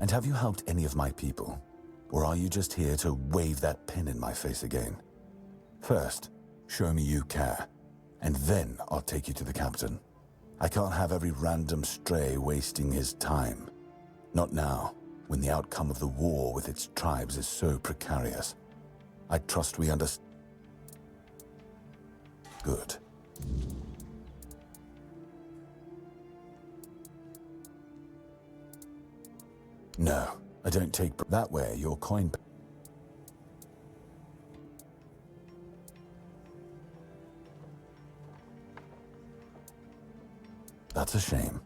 And have you helped any of my people? Or are you just here to wave that pin in my face again? First, show me you care, and then I'll take you to the captain. I can't have every random stray wasting his time. Not now, when the outcome of the war with its tribes is so precarious. I trust we understand. Good. No, I don't take that way. Your coin. That's a shame.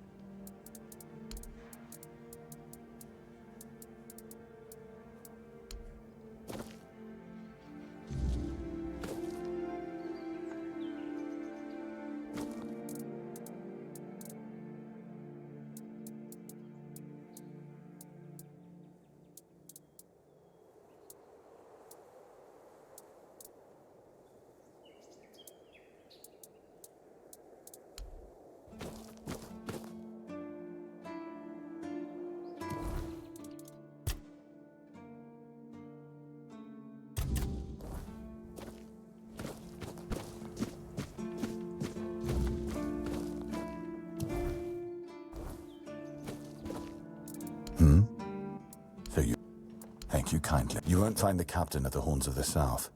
Thank you kindly. You won't find the captain at the Horns of the South.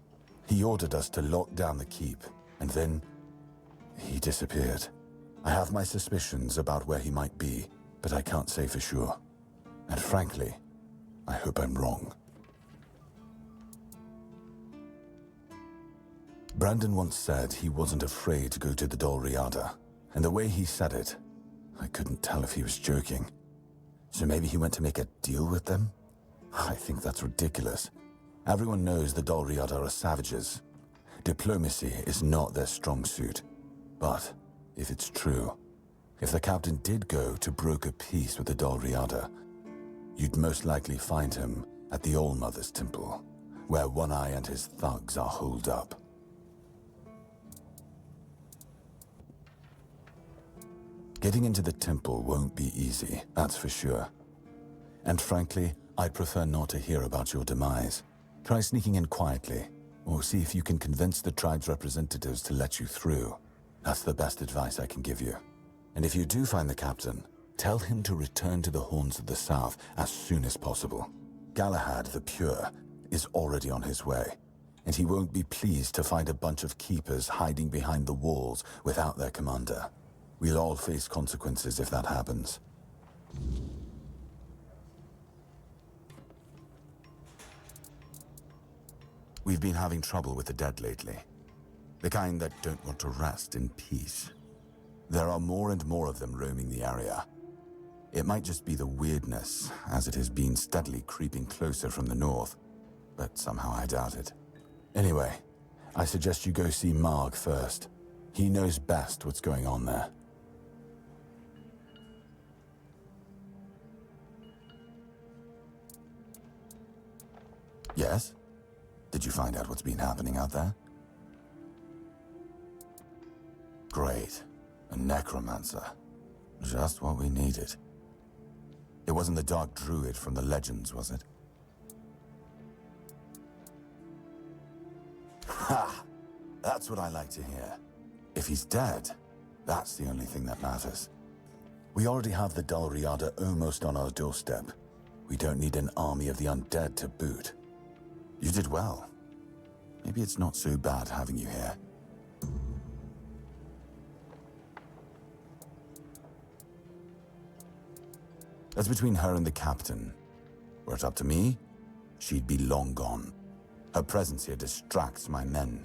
He ordered us to lock down the keep, and then he disappeared. I have my suspicions about where he might be, but I can't say for sure. And frankly, I hope I'm wrong. Brandon once said he wasn't afraid to go to the Dol Riada, and the way he said it, I couldn't tell if he was joking. So maybe he went to make a deal with them? I think that's ridiculous. Everyone knows the Dol Riada are savages. Diplomacy is not their strong suit. But if it's true, if the captain did go to broker peace with the Dol Riada, you'd most likely find him at the All-Mother's Temple, where One Eye and his thugs are holed up. Getting into the temple won't be easy, that's for sure. And frankly, I'd prefer not to hear about your demise. Try sneaking in quietly, or see if you can convince the tribe's representatives to let you through. That's the best advice I can give you. And if you do find the captain, tell him to return to the Horns of the South as soon as possible. Galahad the Pure is already on his way, and he won't be pleased to find a bunch of keepers hiding behind the walls without their commander. We'll all face consequences if that happens. We've been having trouble with the dead lately. The kind that don't want to rest in peace. There are more and more of them roaming the area. It might just be the weirdness, as it has been steadily creeping closer from the north, but somehow I doubt it. Anyway, I suggest you go see Marg first. He knows best what's going on there. Yes? Did you find out what's been happening out there? Great. A necromancer. Just what we needed. It wasn't the dark druid from the legends, was it? Ha! That's what I like to hear. If he's dead, that's the only thing that matters. We already have the Dol Riada almost on our doorstep. We don't need an army of the undead to boot. You did well. Maybe it's not so bad having you here. That's between her and the captain. Were it up to me, she'd be long gone. Her presence here distracts my men.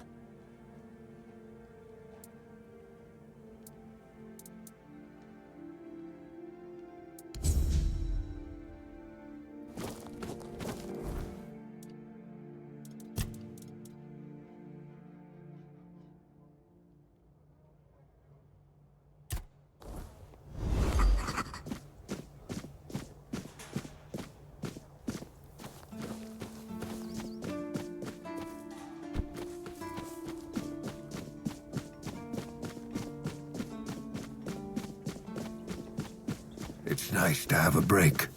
It's nice to have a break.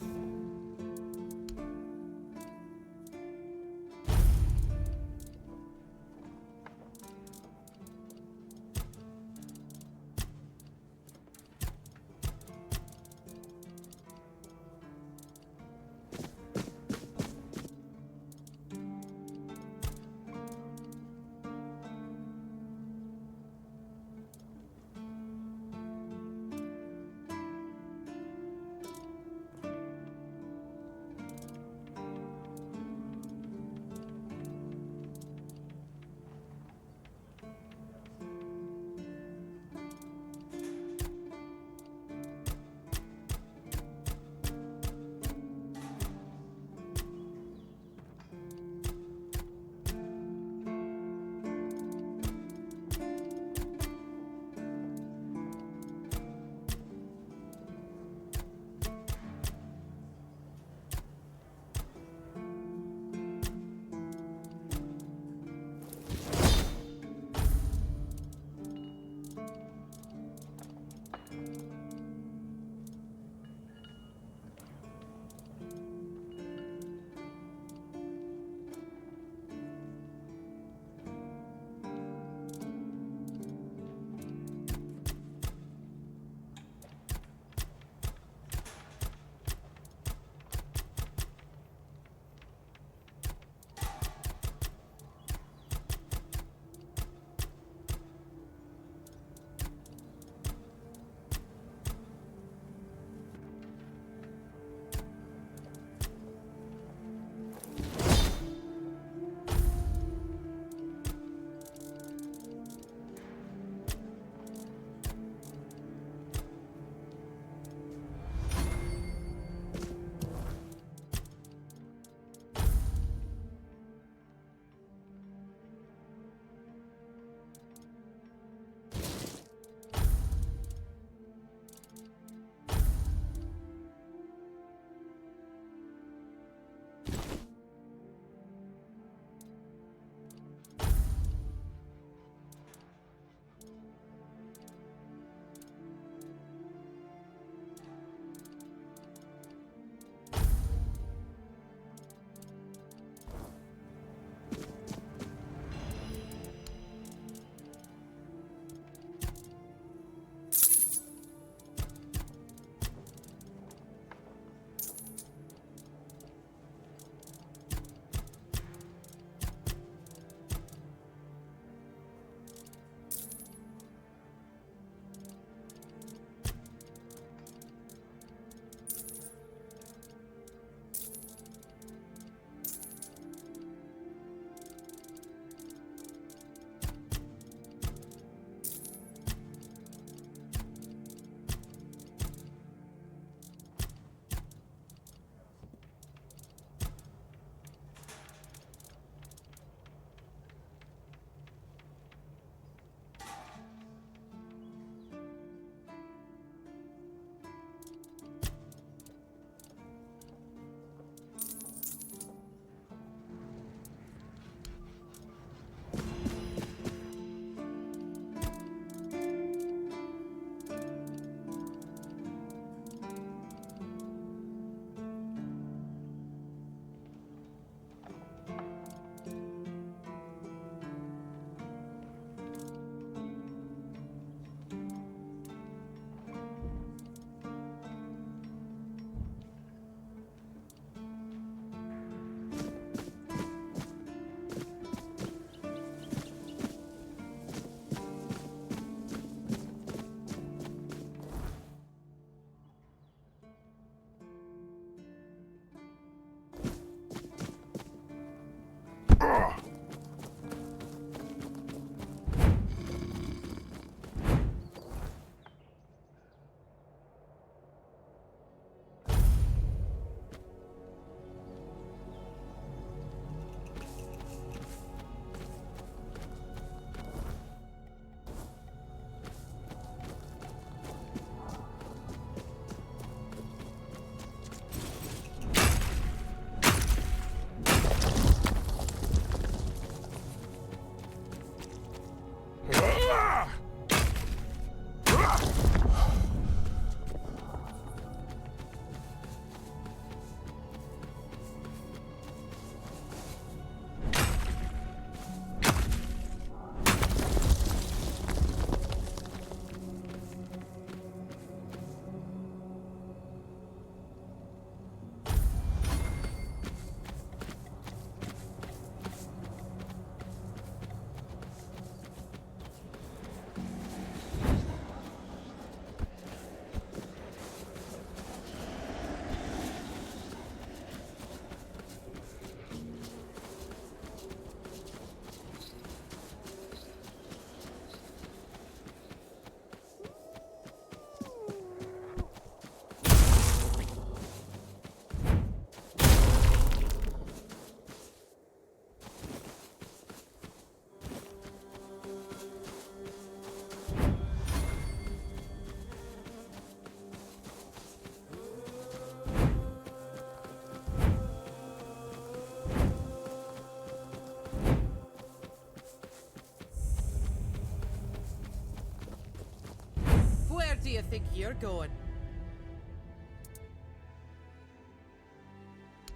you think you're going?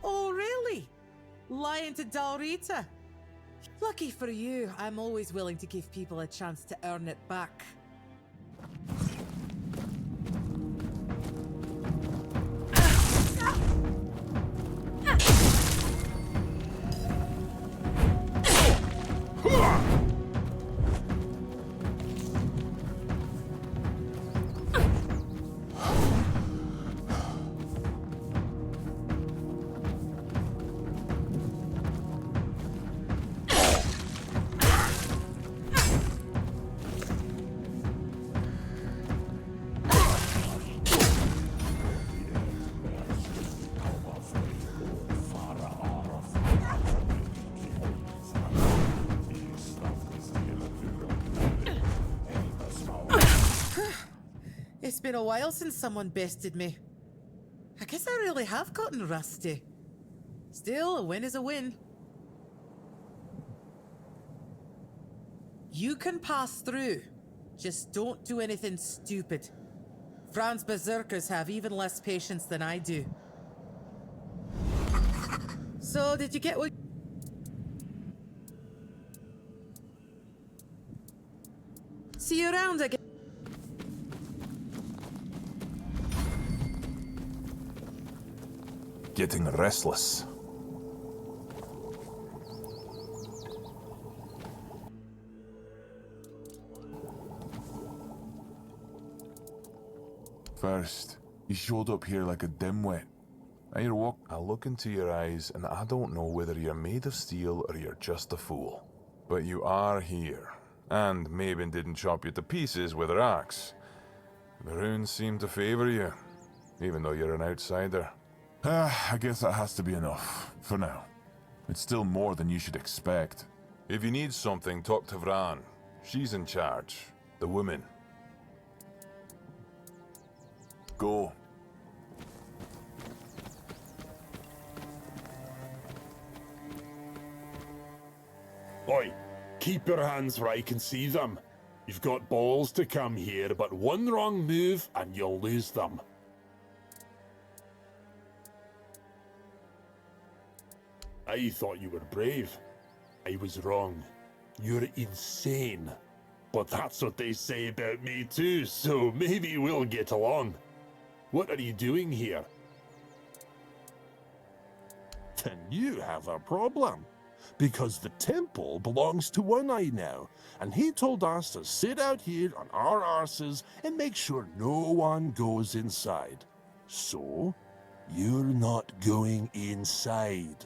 Oh, really? Lying to Dalrita? Lucky for you, I'm always willing to give people a chance to earn it back. It's been a while since someone bested me. I guess I really have gotten rusty. Still, a win is a win. You can pass through. Just don't do anything stupid. Fran's berserkers have even less patience than I do. So, did you get what... See you around again. Getting restless. First, you showed up here like a dimwit. Now you're I look into your eyes and I don't know whether you're made of steel or you're just a fool. But you are here. And Mabin didn't chop you to pieces with her axe. The runes seem to favor you, even though you're an outsider. I guess that has to be enough, for now. It's still more than you should expect. If you need something, talk to Vran. She's in charge. The woman. Go. Oi, keep your hands where I can see them. You've got balls to come here, but one wrong move and you'll lose them. I thought you were brave. I was wrong. You're insane. But that's what they say about me too, so maybe we'll get along. What are you doing here? Then you have a problem. Because the temple belongs to One Eye now, and he told us to sit out here on our arses and make sure no one goes inside. So, you're not going inside.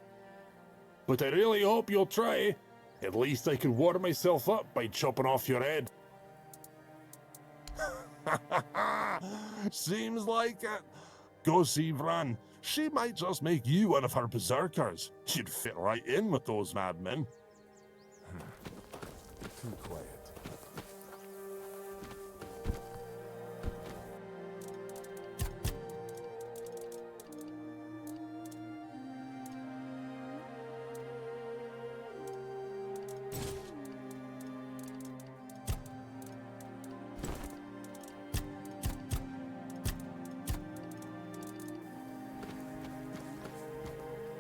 But I really hope you'll try. At least I can water myself up by chopping off your head. Seems like it. Go see Vran. She might just make you one of her berserkers. You'd fit right in with those madmen. Too quiet.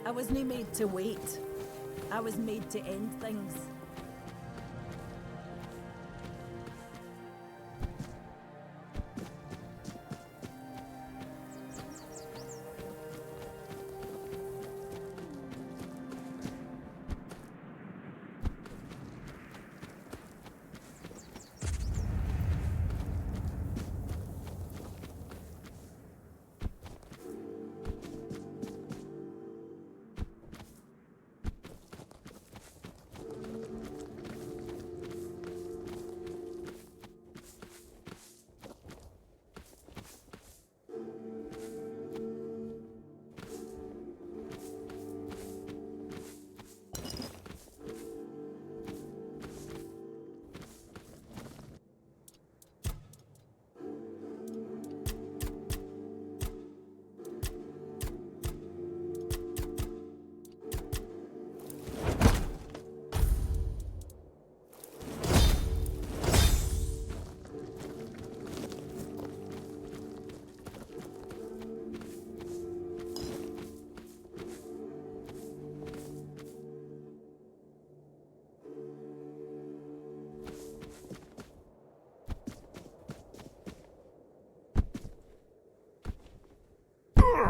I wasn't made to wait. I was made to end things.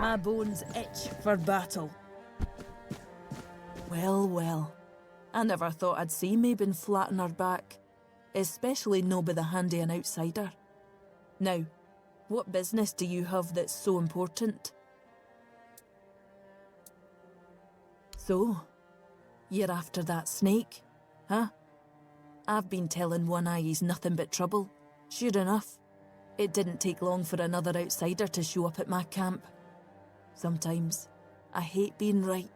My bones itch for battle. Well, well. I never thought I'd see Mabon flat on her back, especially no by the hand of an outsider. Now, what business do you have that's so important? So, you're after that snake, huh? I've been telling One Eye he's nothing but trouble. Sure enough, it didn't take long for another outsider to show up at my camp. Sometimes, I hate being right.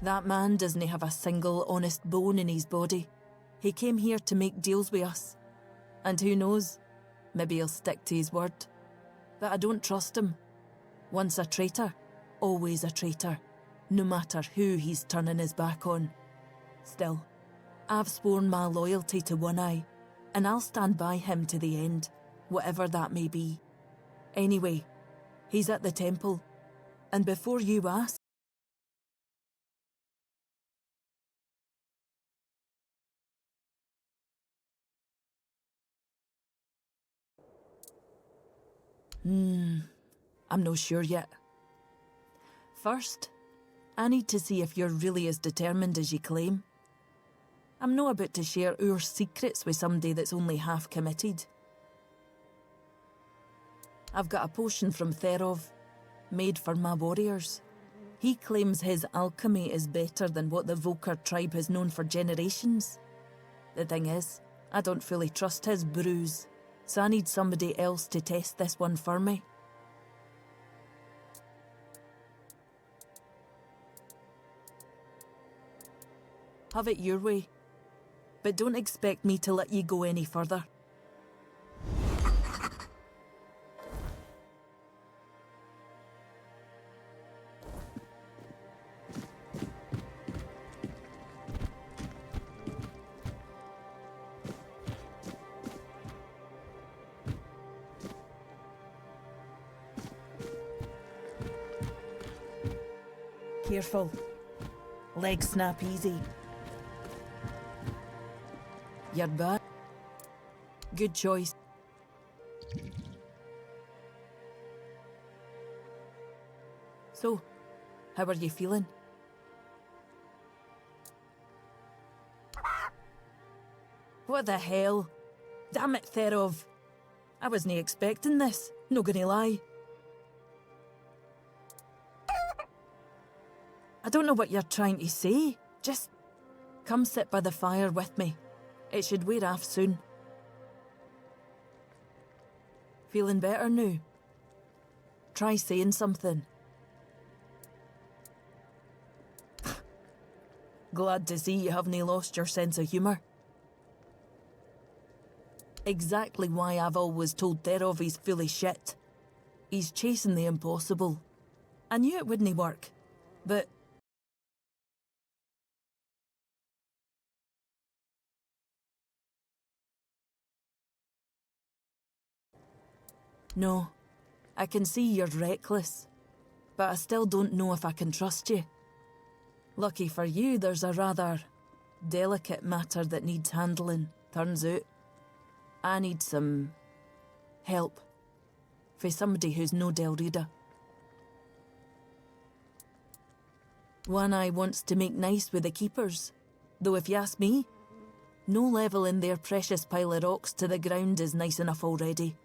That man doesn't have a single honest bone in his body. He came here to make deals with us. And who knows, maybe he'll stick to his word. But I don't trust him. Once a traitor, always a traitor, no matter who he's turning his back on. Still, I've sworn my loyalty to One Eye, and I'll stand by him to the end, whatever that may be. Anyway, he's at the temple, and before you ask, I'm no sure yet. First, I need to see if you're really as determined as you claim. I'm not about to share our secrets with somebody that's only half committed. I've got a potion from Therov, made for my warriors. He claims his alchemy is better than what the Volker tribe has known for generations. The thing is, I don't fully trust his brews, so I need somebody else to test this one for me. Have it your way, but don't expect me to let you go any further. Careful. Legs snap easy. You're back. Good choice. So, how are you feeling? What the hell? Damn it, Therov. I wasn't expecting this, no gonna lie. I don't know what you're trying to say. Just come sit by the fire with me. It should wear off soon. Feeling better now? Try saying something. Glad to see you haven't lost your sense of humour. Exactly why I've always told Therov he's full of shit. He's chasing the impossible. I knew it wouldn't work, but no, I can see you're reckless, but I still don't know if I can trust you. Lucky for you, there's a rather delicate matter that needs handling, turns out. I need some help for somebody who's no Del Rita. One Eye wants to make nice with the keepers, though if you ask me, No levelling their precious pile of rocks to the ground is nice enough already.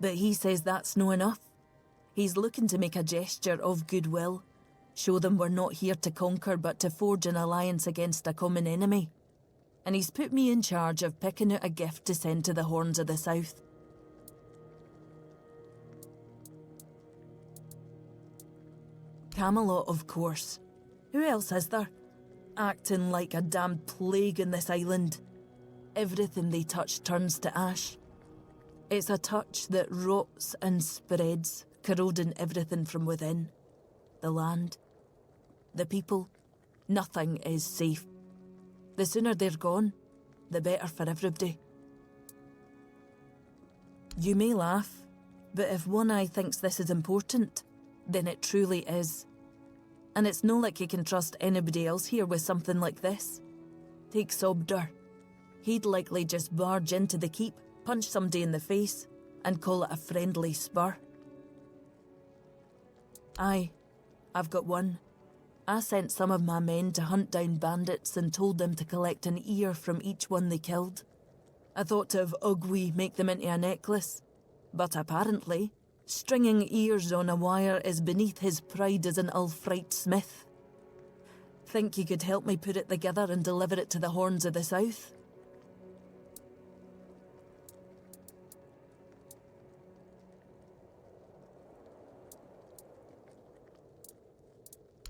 But he says that's no enough. He's looking to make a gesture of goodwill, show them we're not here to conquer but to forge an alliance against a common enemy. And he's put me in charge of picking out a gift to send to the Horns of the South. Camelot, of course. Who else is there? Acting like a damned plague in this island. Everything they touch turns to ash. It's a touch that rots and spreads, corroding everything from within. The land, the people, nothing is safe. The sooner they're gone, the better for everybody. You may laugh, but if One Eye thinks this is important, then it truly is. And it's no like you can trust anybody else here with something like this. Take Sobder. He'd likely just barge into the keep, punch somebody in the face, and call it a friendly spur. Aye, I've got one. I sent some of my men to hunt down bandits and told them to collect an ear from each one they killed. I thought of Ugwi make them into a necklace, but apparently, stringing ears on a wire is beneath his pride as an Ulfrite smith. Think you could help me put it together and deliver it to the Horns of the South?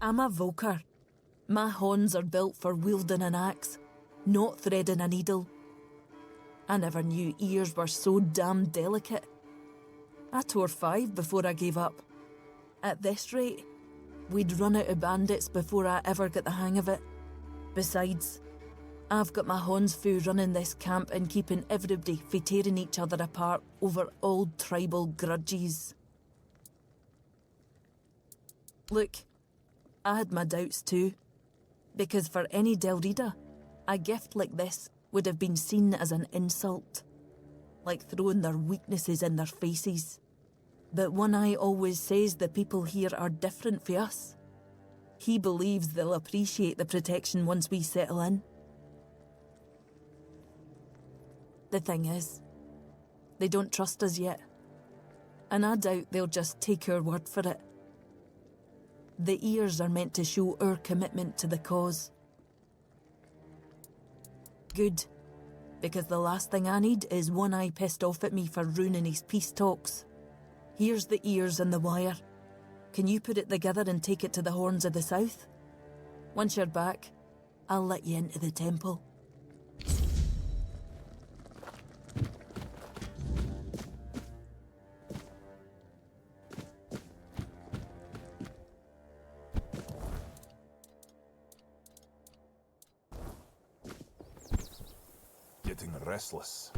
I'm a Voker. My horns are built for wielding an axe, not threading a needle. I never knew ears were so damn delicate. I tore 5 before I gave up. At this rate, we'd run out of bandits before I ever got the hang of it. Besides, I've got my horns full running this camp and keeping everybody from tearing each other apart over old tribal grudges. Look, I had my doubts too, because for any Delrida, a gift like this would have been seen as an insult, like throwing their weaknesses in their faces. But One Eye always says the people here are different for us. He believes they'll appreciate the protection once we settle in. The thing is, they don't trust us yet, and I doubt they'll just take our word for it. The ears are meant to show our commitment to the cause. Good, because the last thing I need is One Eye pissed off at me for ruining his peace talks. Here's the ears and the wire. Can you put it together and take it to the Horns of the South? Once you're back, I'll let you into the temple. Getting restless.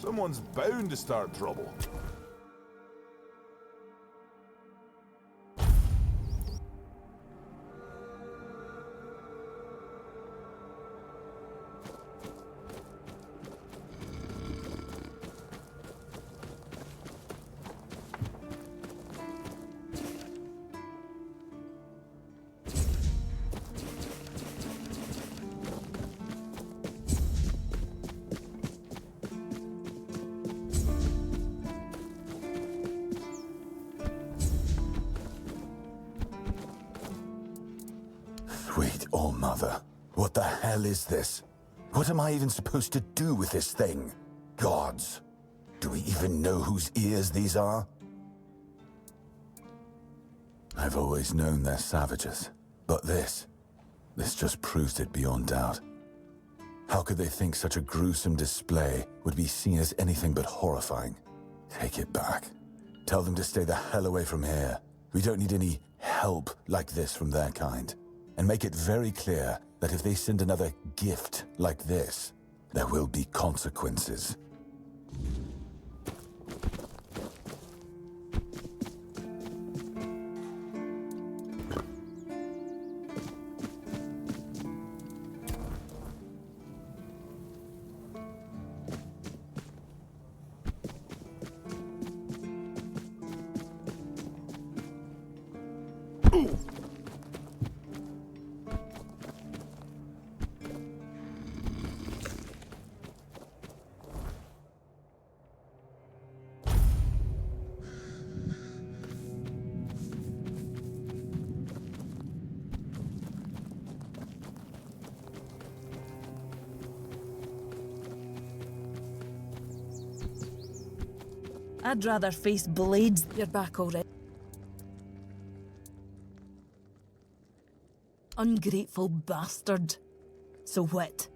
Someone's bound to start trouble. Sweet All-Mother, what the hell is this? What am I even supposed to do with this thing? Gods, do we even know whose ears these are? I've always known they're savages, but this just proves it beyond doubt. How could they think such a gruesome display would be seen as anything but horrifying? Take it back. Tell them to stay the hell away from here. We don't need any help like this from their kind. And make it very clear that if they send another gift like this, there will be consequences. I'd rather face blades. You're back already. Ungrateful bastard. So what?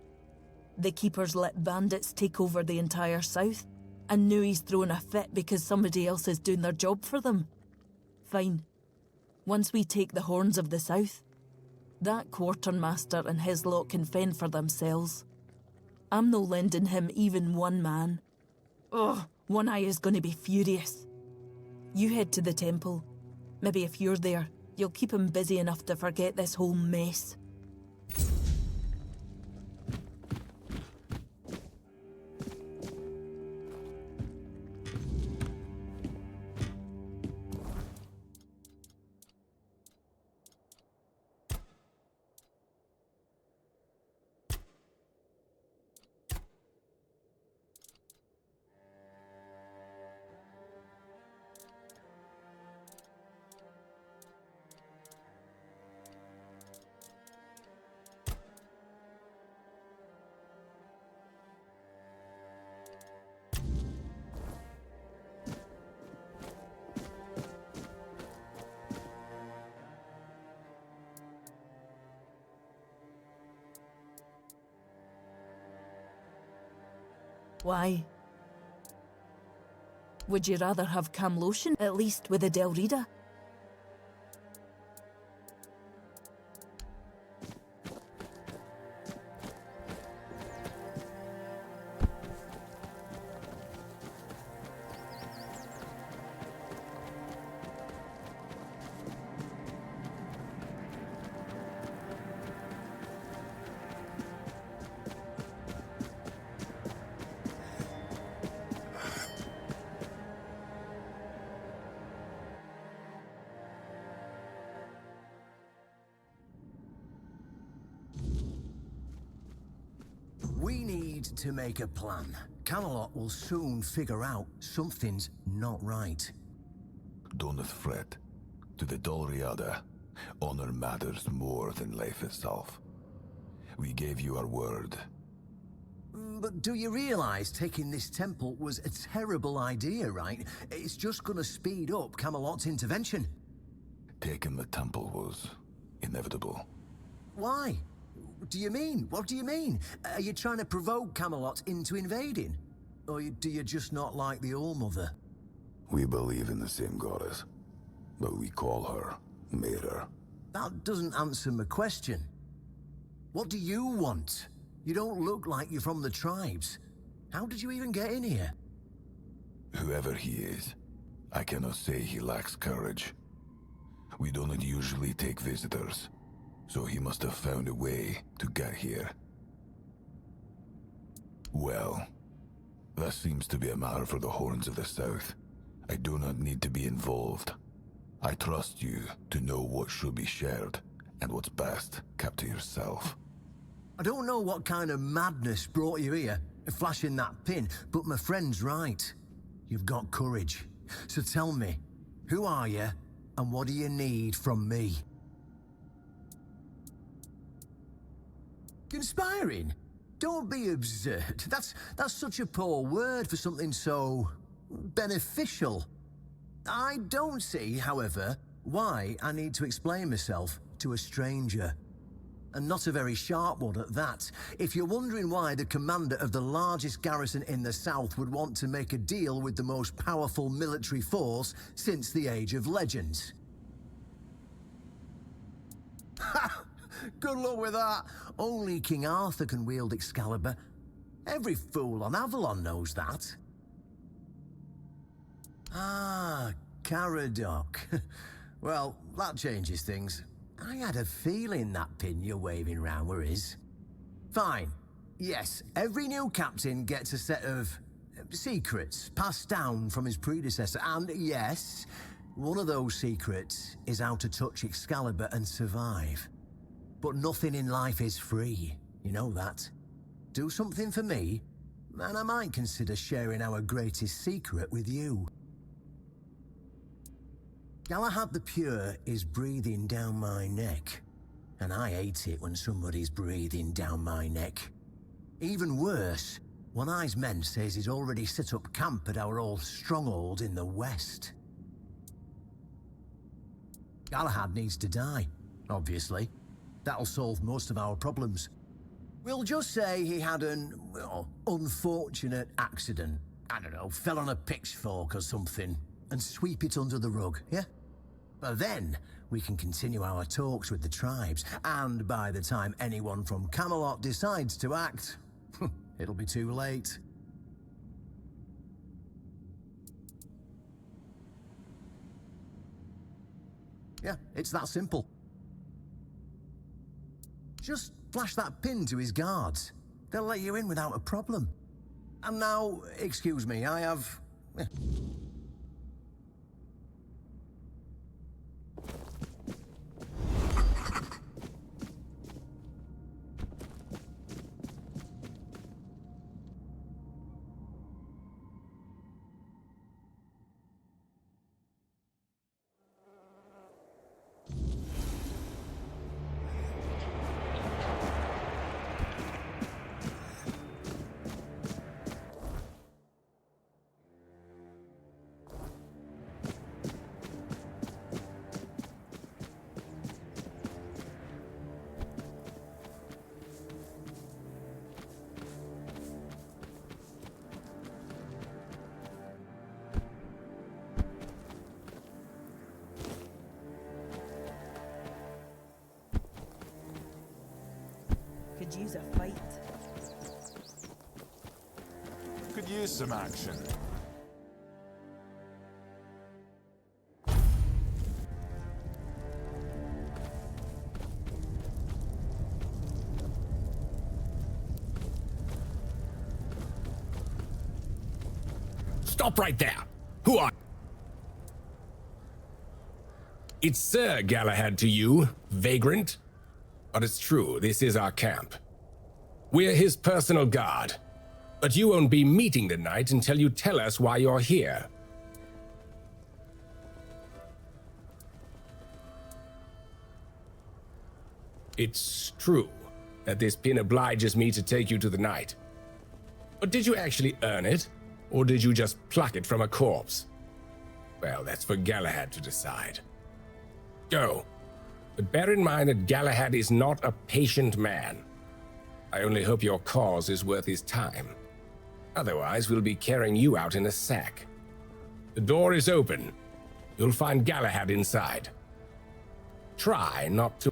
The Keepers let bandits take over the entire south, and now he's throwing a fit because somebody else is doing their job for them. Fine. Once we take the horns of the south, that quartermaster and his lot can fend for themselves. I'm no lending him even one man. Ugh, One Eye is gonna be furious. You head to the temple. Maybe if you're there, you'll keep him busy enough to forget this whole mess. Why? Would you rather have Cam lotion, at least with a Del Rita? We need to make a plan. Camelot will soon figure out something's not right. Don't fret. To the Dolriada, honor matters more than life itself. We gave you our word. But do you realize taking this temple was a terrible idea, right? It's just gonna speed up Camelot's intervention. Taking the temple was inevitable. Why? Do you mean? What do you mean? Are you trying to provoke Camelot into invading? Or do you just not like the All-Mother? We believe in the same goddess, but we call her Mera. That doesn't answer my question. What do you want? You don't look like you're from the tribes. How did you even get in here? Whoever he is, I cannot say he lacks courage. We don't usually take visitors, so he must have found a way to get here. Well, that seems to be a matter for the Horns of the South. I do not need to be involved. I trust you to know what should be shared, and what's best kept to yourself. I don't know what kind of madness brought you here, flashing that pin, but my friend's right. You've got courage. So tell me, who are you, and what do you need from me? Conspiring? Don't be absurd. That's such a poor word for something so beneficial. I don't see, however, why I need to explain myself to a stranger. And not a very sharp one at that. If you're wondering why the commander of the largest garrison in the south would want to make a deal with the most powerful military force since the Age of Legends. Ha! Good luck with that. Only King Arthur can wield Excalibur. Every fool on Avalon knows that. Ah, Caradoc. Well, that changes things. I had a feeling that pin you're waving round were his. Fine. Yes, every new captain gets a set of secrets passed down from his predecessor. And yes, one of those secrets is how to touch Excalibur and survive. But nothing in life is free. You know that. Do something for me, and I might consider sharing our greatest secret with you. Galahad the Pure is breathing down my neck, and I hate it when somebody's breathing down my neck. Even worse, One-Eye's men says he's already set up camp at our old stronghold in the west. Galahad needs to die, obviously. That'll solve most of our problems. We'll just say he had an, well, unfortunate accident. I don't know, fell on a pitchfork or something, and sweep it under the rug, yeah? But then, we can continue our talks with the tribes, and by the time anyone from Camelot decides to act, it'll be too late. Yeah, it's that simple. Just flash that pin to his guards. They'll let you in without a problem. And now, excuse me, I have... Could use a fight. Could use some action. Stop right there! Who are... It's Sir Galahad to you, vagrant. But it's true, this is our camp. We're his personal guard. But you won't be meeting tonight until you tell us why you're here. It's true that this pin obliges me to take you to the night. But did you actually earn it? Or did you just pluck it from a corpse? Well, that's for Galahad to decide. Go. But bear in mind that Galahad is not a patient man. I only hope your cause is worth his time. Otherwise, we'll be carrying you out in a sack. The door is open. You'll find Galahad inside. Try not to...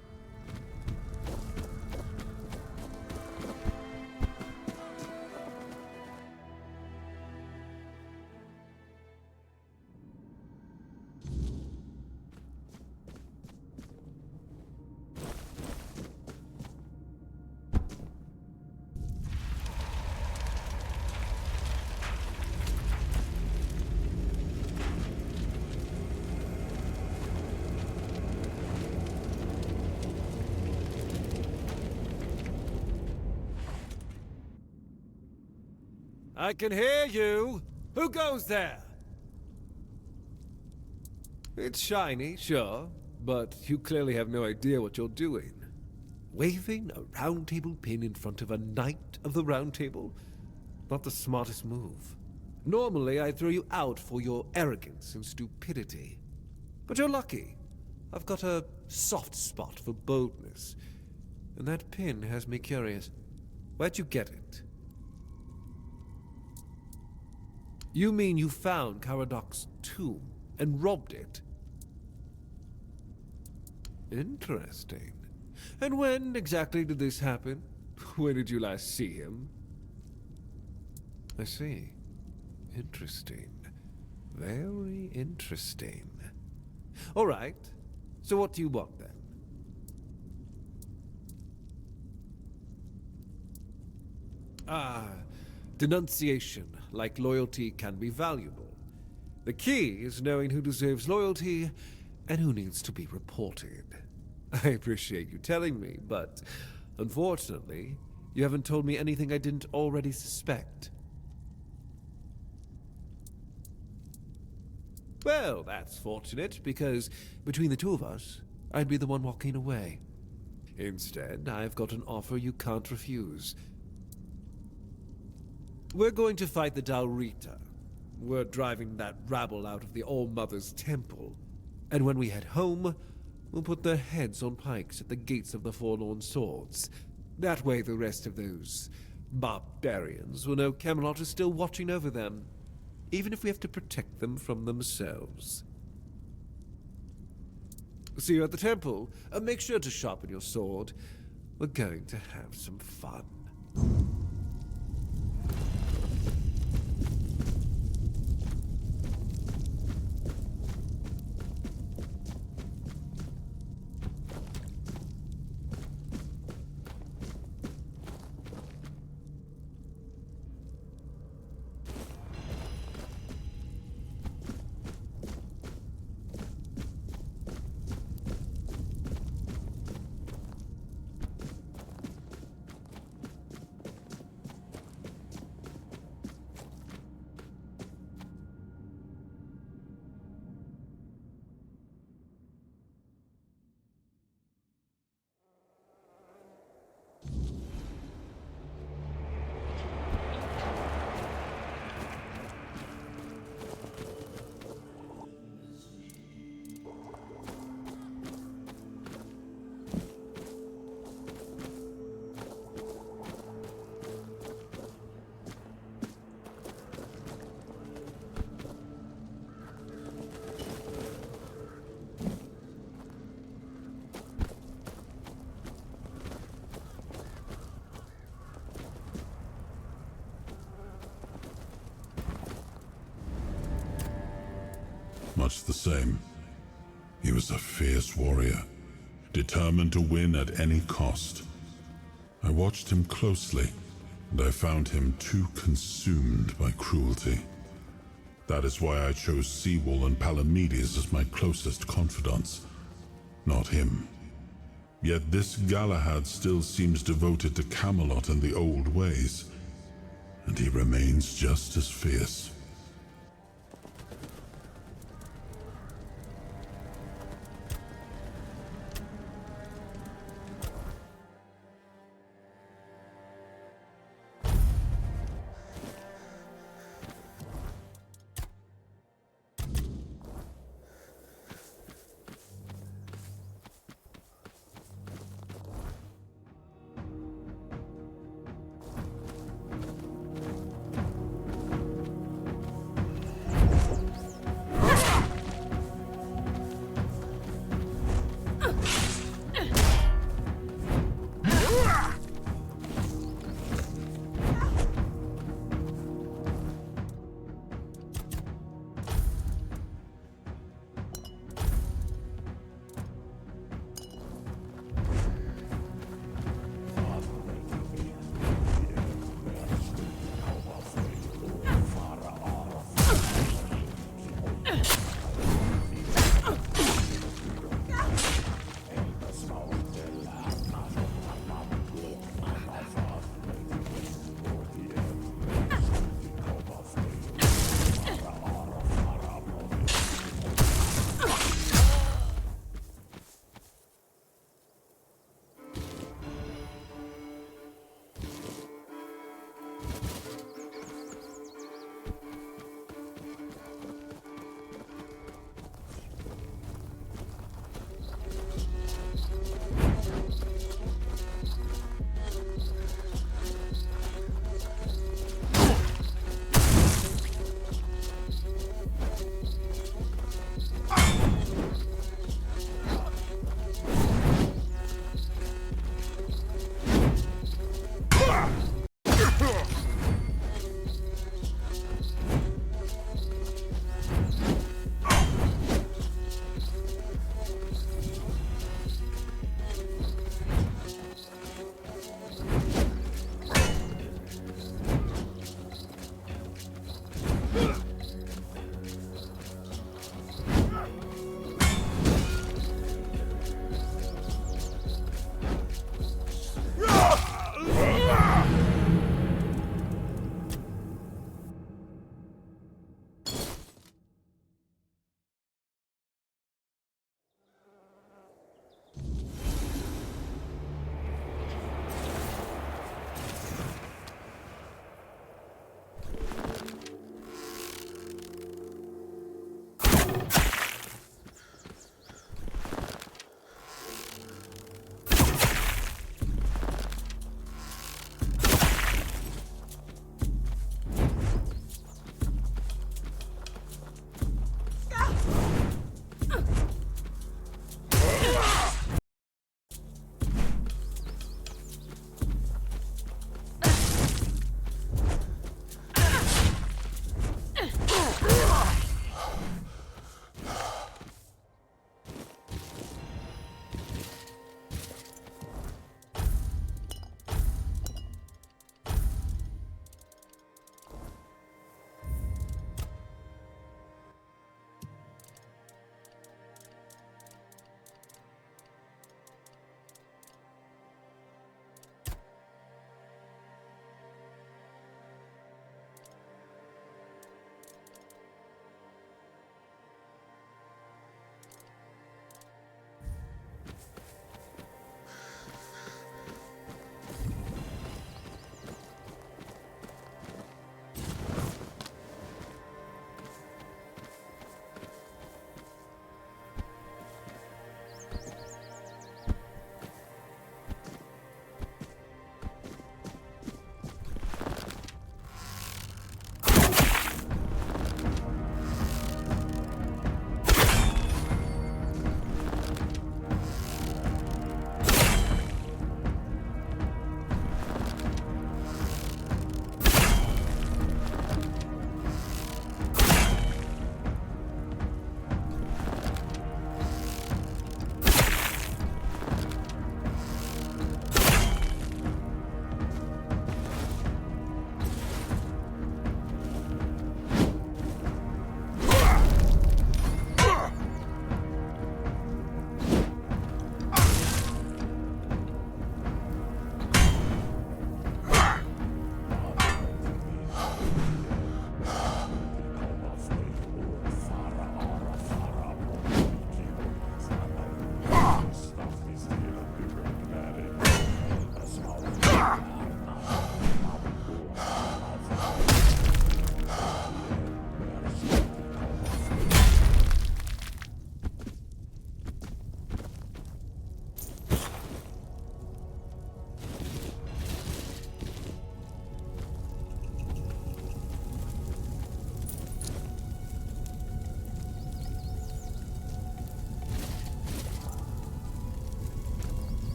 I can hear you! Who goes there? It's shiny, sure, but you clearly have no idea what you're doing. Waving a round table pin in front of a knight of the round table? Not the smartest move. Normally, I'd throw you out for your arrogance and stupidity. But you're lucky. I've got a soft spot for boldness. And that pin has me curious. Where'd you get it? You mean you found Caradoc's tomb and robbed it? Interesting. And when exactly did this happen? When did you last see him? I see. Interesting. Very interesting. All right. So what do you want then? Denunciation, like loyalty, can be valuable. The key is knowing who deserves loyalty and who needs to be reported. I appreciate you telling me, but unfortunately, you haven't told me anything I didn't already suspect. Well, that's fortunate, because between the two of us, I'd be the one walking away. Instead, I've got an offer you can't refuse. We're going to fight the Dalrita. We're driving that rabble out of the All-Mother's temple. And when we head home, we'll put their heads on pikes at the gates of the Forlorn Swords. That way the rest of those barbarians will know Camelot is still watching over them, even if we have to protect them from themselves. See you at the temple. Make sure to sharpen your sword. We're going to have some fun. Much the same. He was a fierce warrior, determined to win at any cost. I watched him closely, and I found him too consumed by cruelty. That is why I chose Seawall and Palamedes as my closest confidants, not him. Yet this Galahad still seems devoted to Camelot and the old ways, and he remains just as fierce.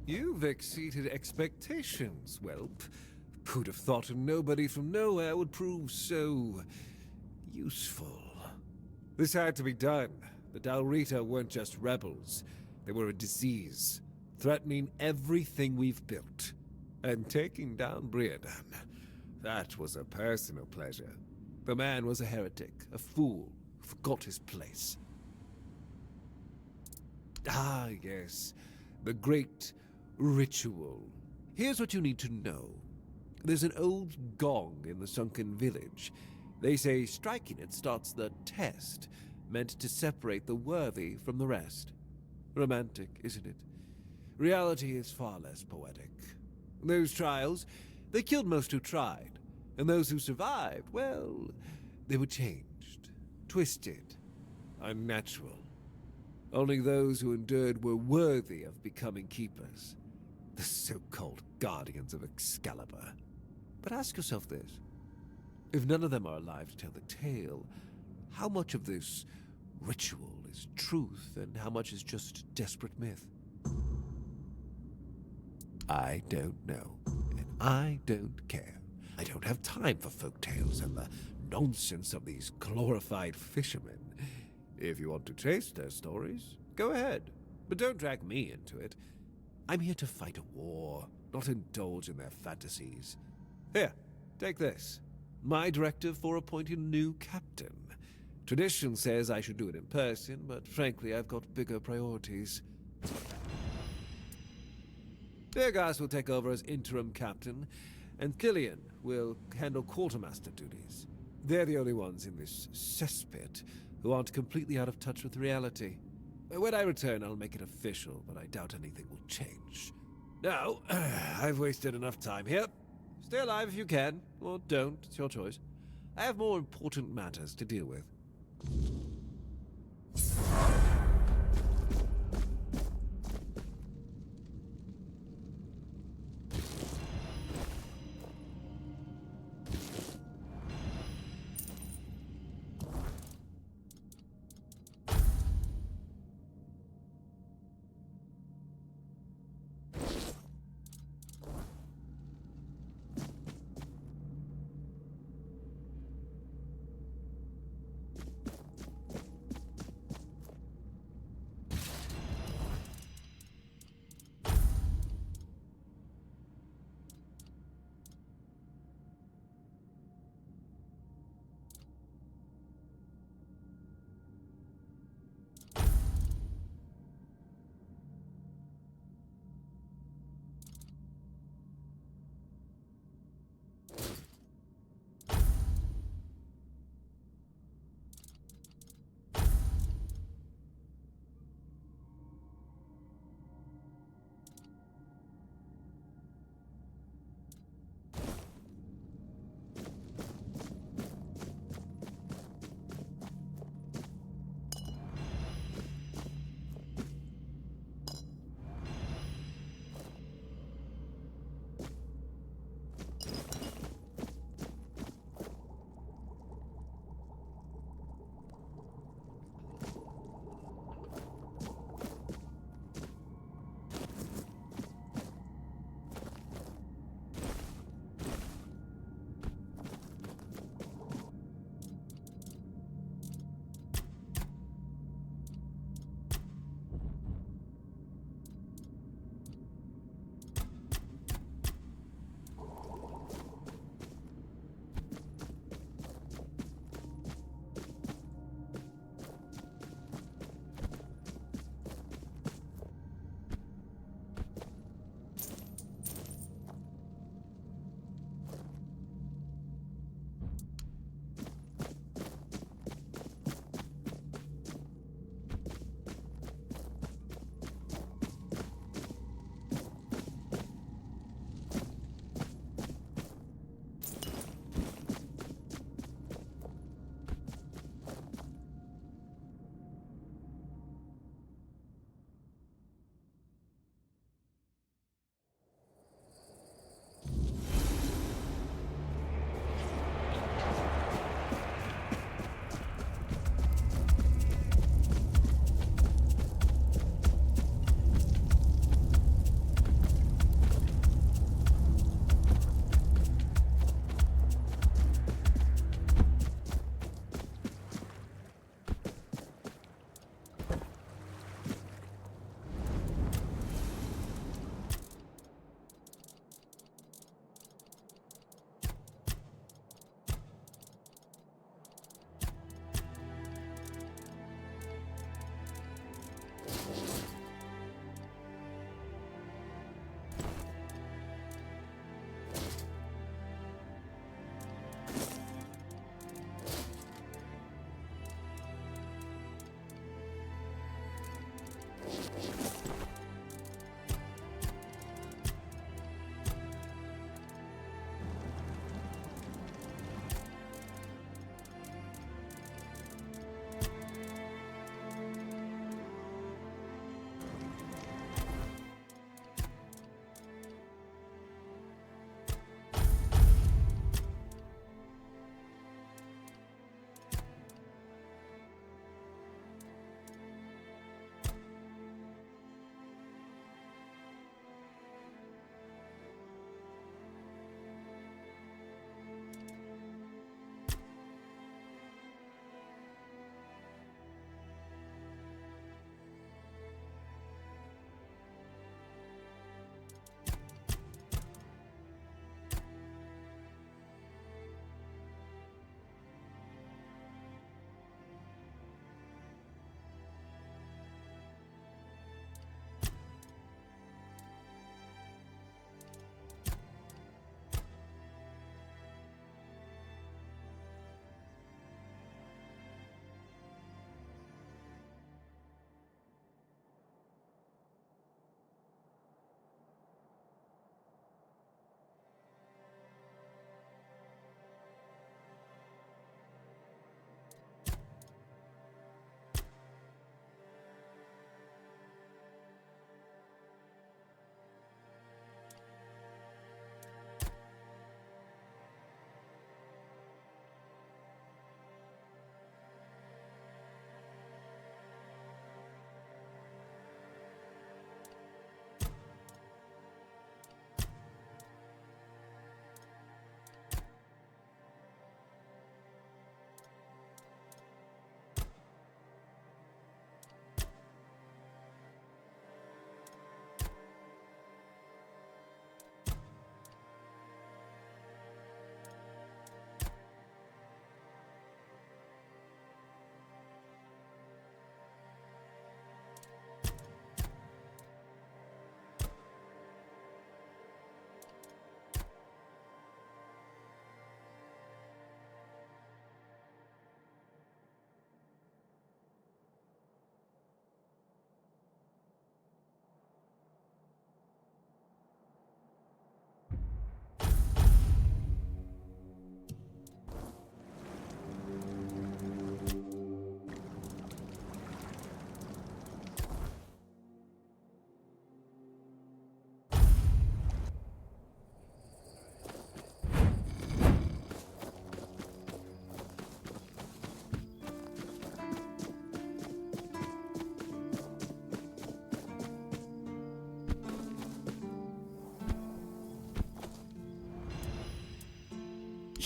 You've exceeded expectations, whelp. Who'd have thought a nobody from nowhere would prove so useful? This had to be done. The Dalrita weren't just rebels. They were a disease, threatening everything we've built. And taking down Briadan, that was a personal pleasure. The man was a heretic, a fool, who forgot his place. Ah, yes, the great ritual. Here's what you need to know. There's an old gong in the sunken village. They say striking it starts the test, meant to separate the worthy from the rest. Romantic, isn't it? Reality is far less poetic. Those trials, they killed most who tried, and those who survived, well, they were changed, twisted, unnatural. Only those who endured were worthy of becoming keepers, the so-called guardians of Excalibur. But ask yourself this. If none of them are alive to tell the tale, how much of this ritual is truth and how much is just desperate myth? I don't know, and I don't care. I don't have time for folk tales and the nonsense of these glorified fishermen. If you want to chase their stories, go ahead, but don't drag me into it. I'm here to fight a war, not indulge in their fantasies. Here, take this. My directive for appointing a new captain. Tradition says I should do it in person, but frankly, I've got bigger priorities. Bergas will take over as interim captain, and Killian will handle quartermaster duties. They're the only ones in this cesspit who aren't completely out of touch with reality. When I return, I'll make it official, but I doubt anything will change. Now, I've wasted enough time here. Stay alive if you can, or don't, it's your choice. I have more important matters to deal with.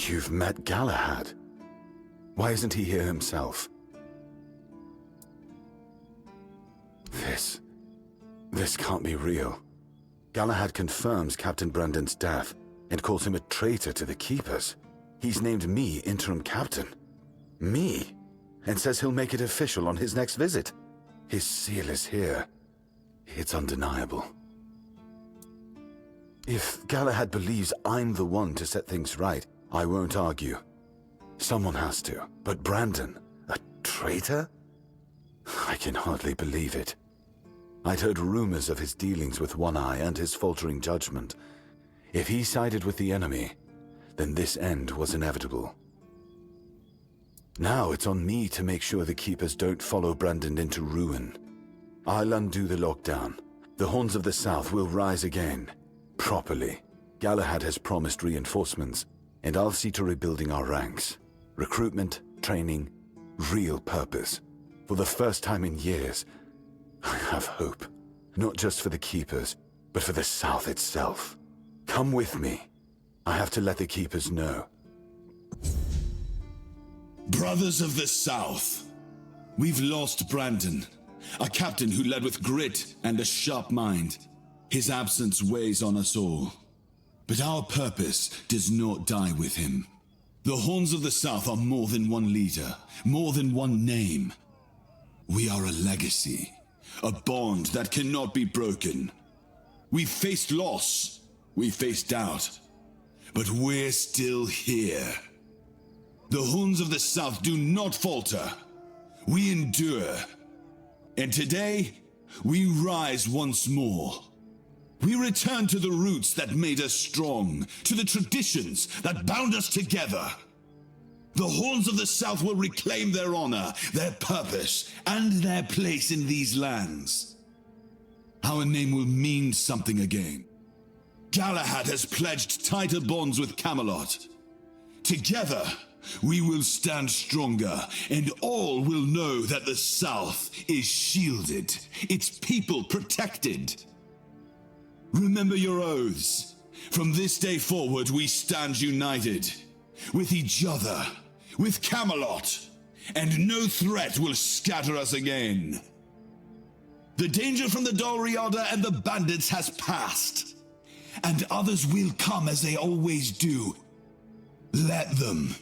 You've met Galahad. Why isn't he here himself? This can't be real. Galahad confirms Captain Brandon's death and calls him a traitor to the Keepers. He's named me interim captain. Me? And says he'll make it official on his next visit. His seal is here. It's undeniable. If Galahad believes I'm the one to set things right, I won't argue. Someone has to. But Brandon, a traitor? I can hardly believe it. I'd heard rumors of his dealings with One Eye and his faltering judgment. If he sided with the enemy, then this end was inevitable. Now it's on me to make sure the Keepers don't follow Brandon into ruin. I'll undo the lockdown. The Horns of the South will rise again. Properly. Galahad has promised reinforcements, and I'll see to rebuilding our ranks. Recruitment, training, real purpose. For the first time in years, I have hope. Not just for the Keepers, but for the South itself. Come with me. I have to let the Keepers know. Brothers of the South, we've lost Brandon, a captain who led with grit and a sharp mind. His absence weighs on us all. But our purpose does not die with him. The Horns of the South are more than one leader, more than one name. We are a legacy, a bond that cannot be broken. We've faced loss, we've faced doubt, but we're still here. The Horns of the South do not falter. We endure. And today, we rise once more. We return to the roots that made us strong, to the traditions that bound us together. The Horns of the South will reclaim their honor, their purpose, and their place in these lands. Our name will mean something again. Galahad has pledged tighter bonds with Camelot. Together, we will stand stronger, and all will know that the South is shielded, its people protected. Remember your oaths. From this day forward, we stand united. With each other, with Camelot, and no threat will scatter us again. The danger from the Dalriada and the bandits has passed, and others will come as they always do. Let them.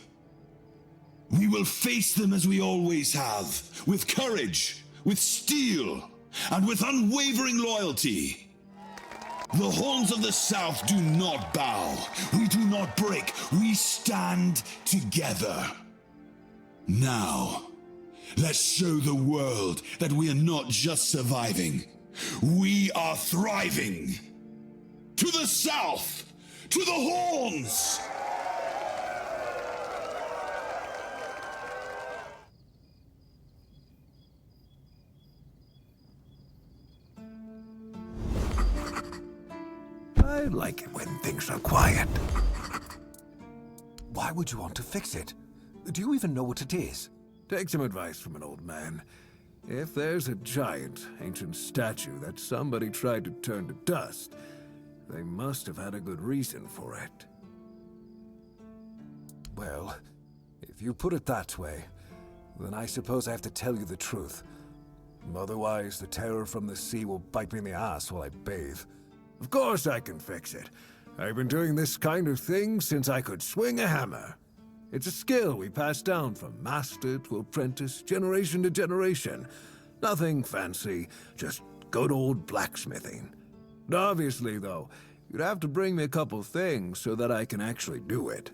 We will face them as we always have, with courage, with steel, and with unwavering loyalty. The Horns of the South do not bow. We do not break. We stand together. Now, let's show the world that we are not just surviving. We are thriving. To the South! To the Horns! I like it when things are quiet. Why would you want to fix it? Do you even know what it is? Take some advice from an old man. If there's a giant, ancient statue that somebody tried to turn to dust, they must have had a good reason for it. Well, if you put it that way, then I suppose I have to tell you the truth. Otherwise, the terror from the sea will bite me in the ass while I bathe. Of course I can fix it. I've been doing this kind of thing since I could swing a hammer. It's a skill we pass down from master to apprentice, generation to generation. Nothing fancy, just good old blacksmithing. Obviously, though, you'd have to bring me a couple things so that I can actually do it.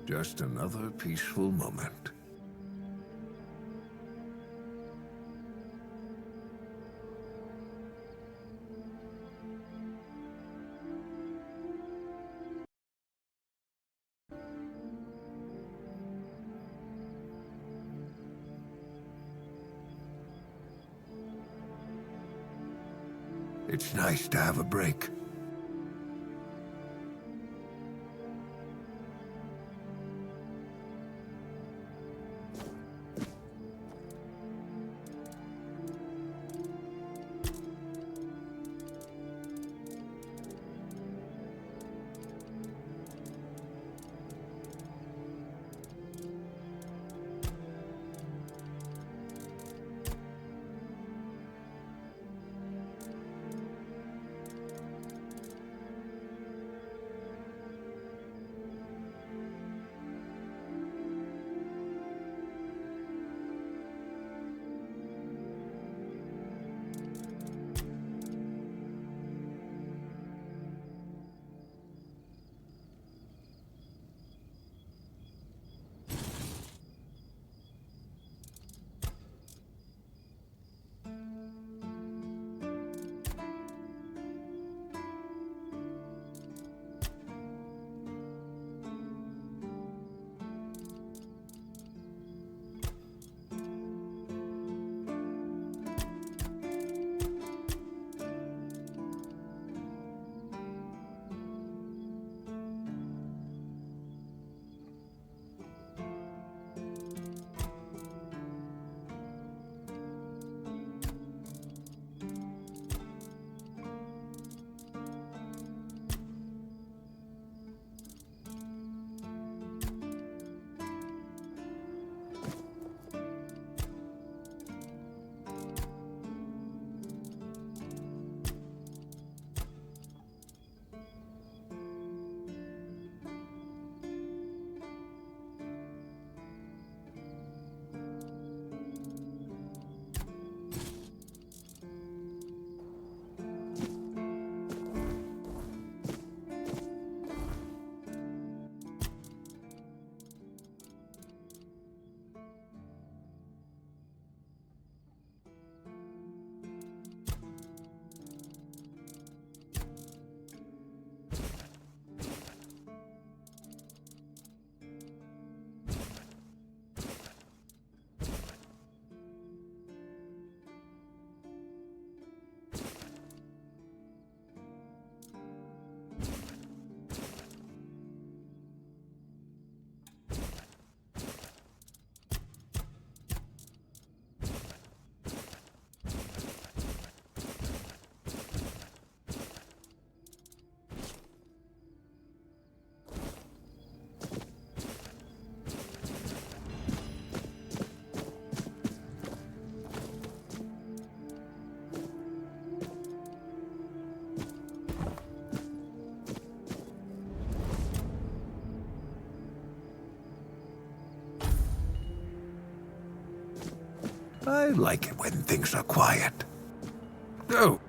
Just another peaceful moment. It's nice to have a break. I like it when things are quiet. Oh,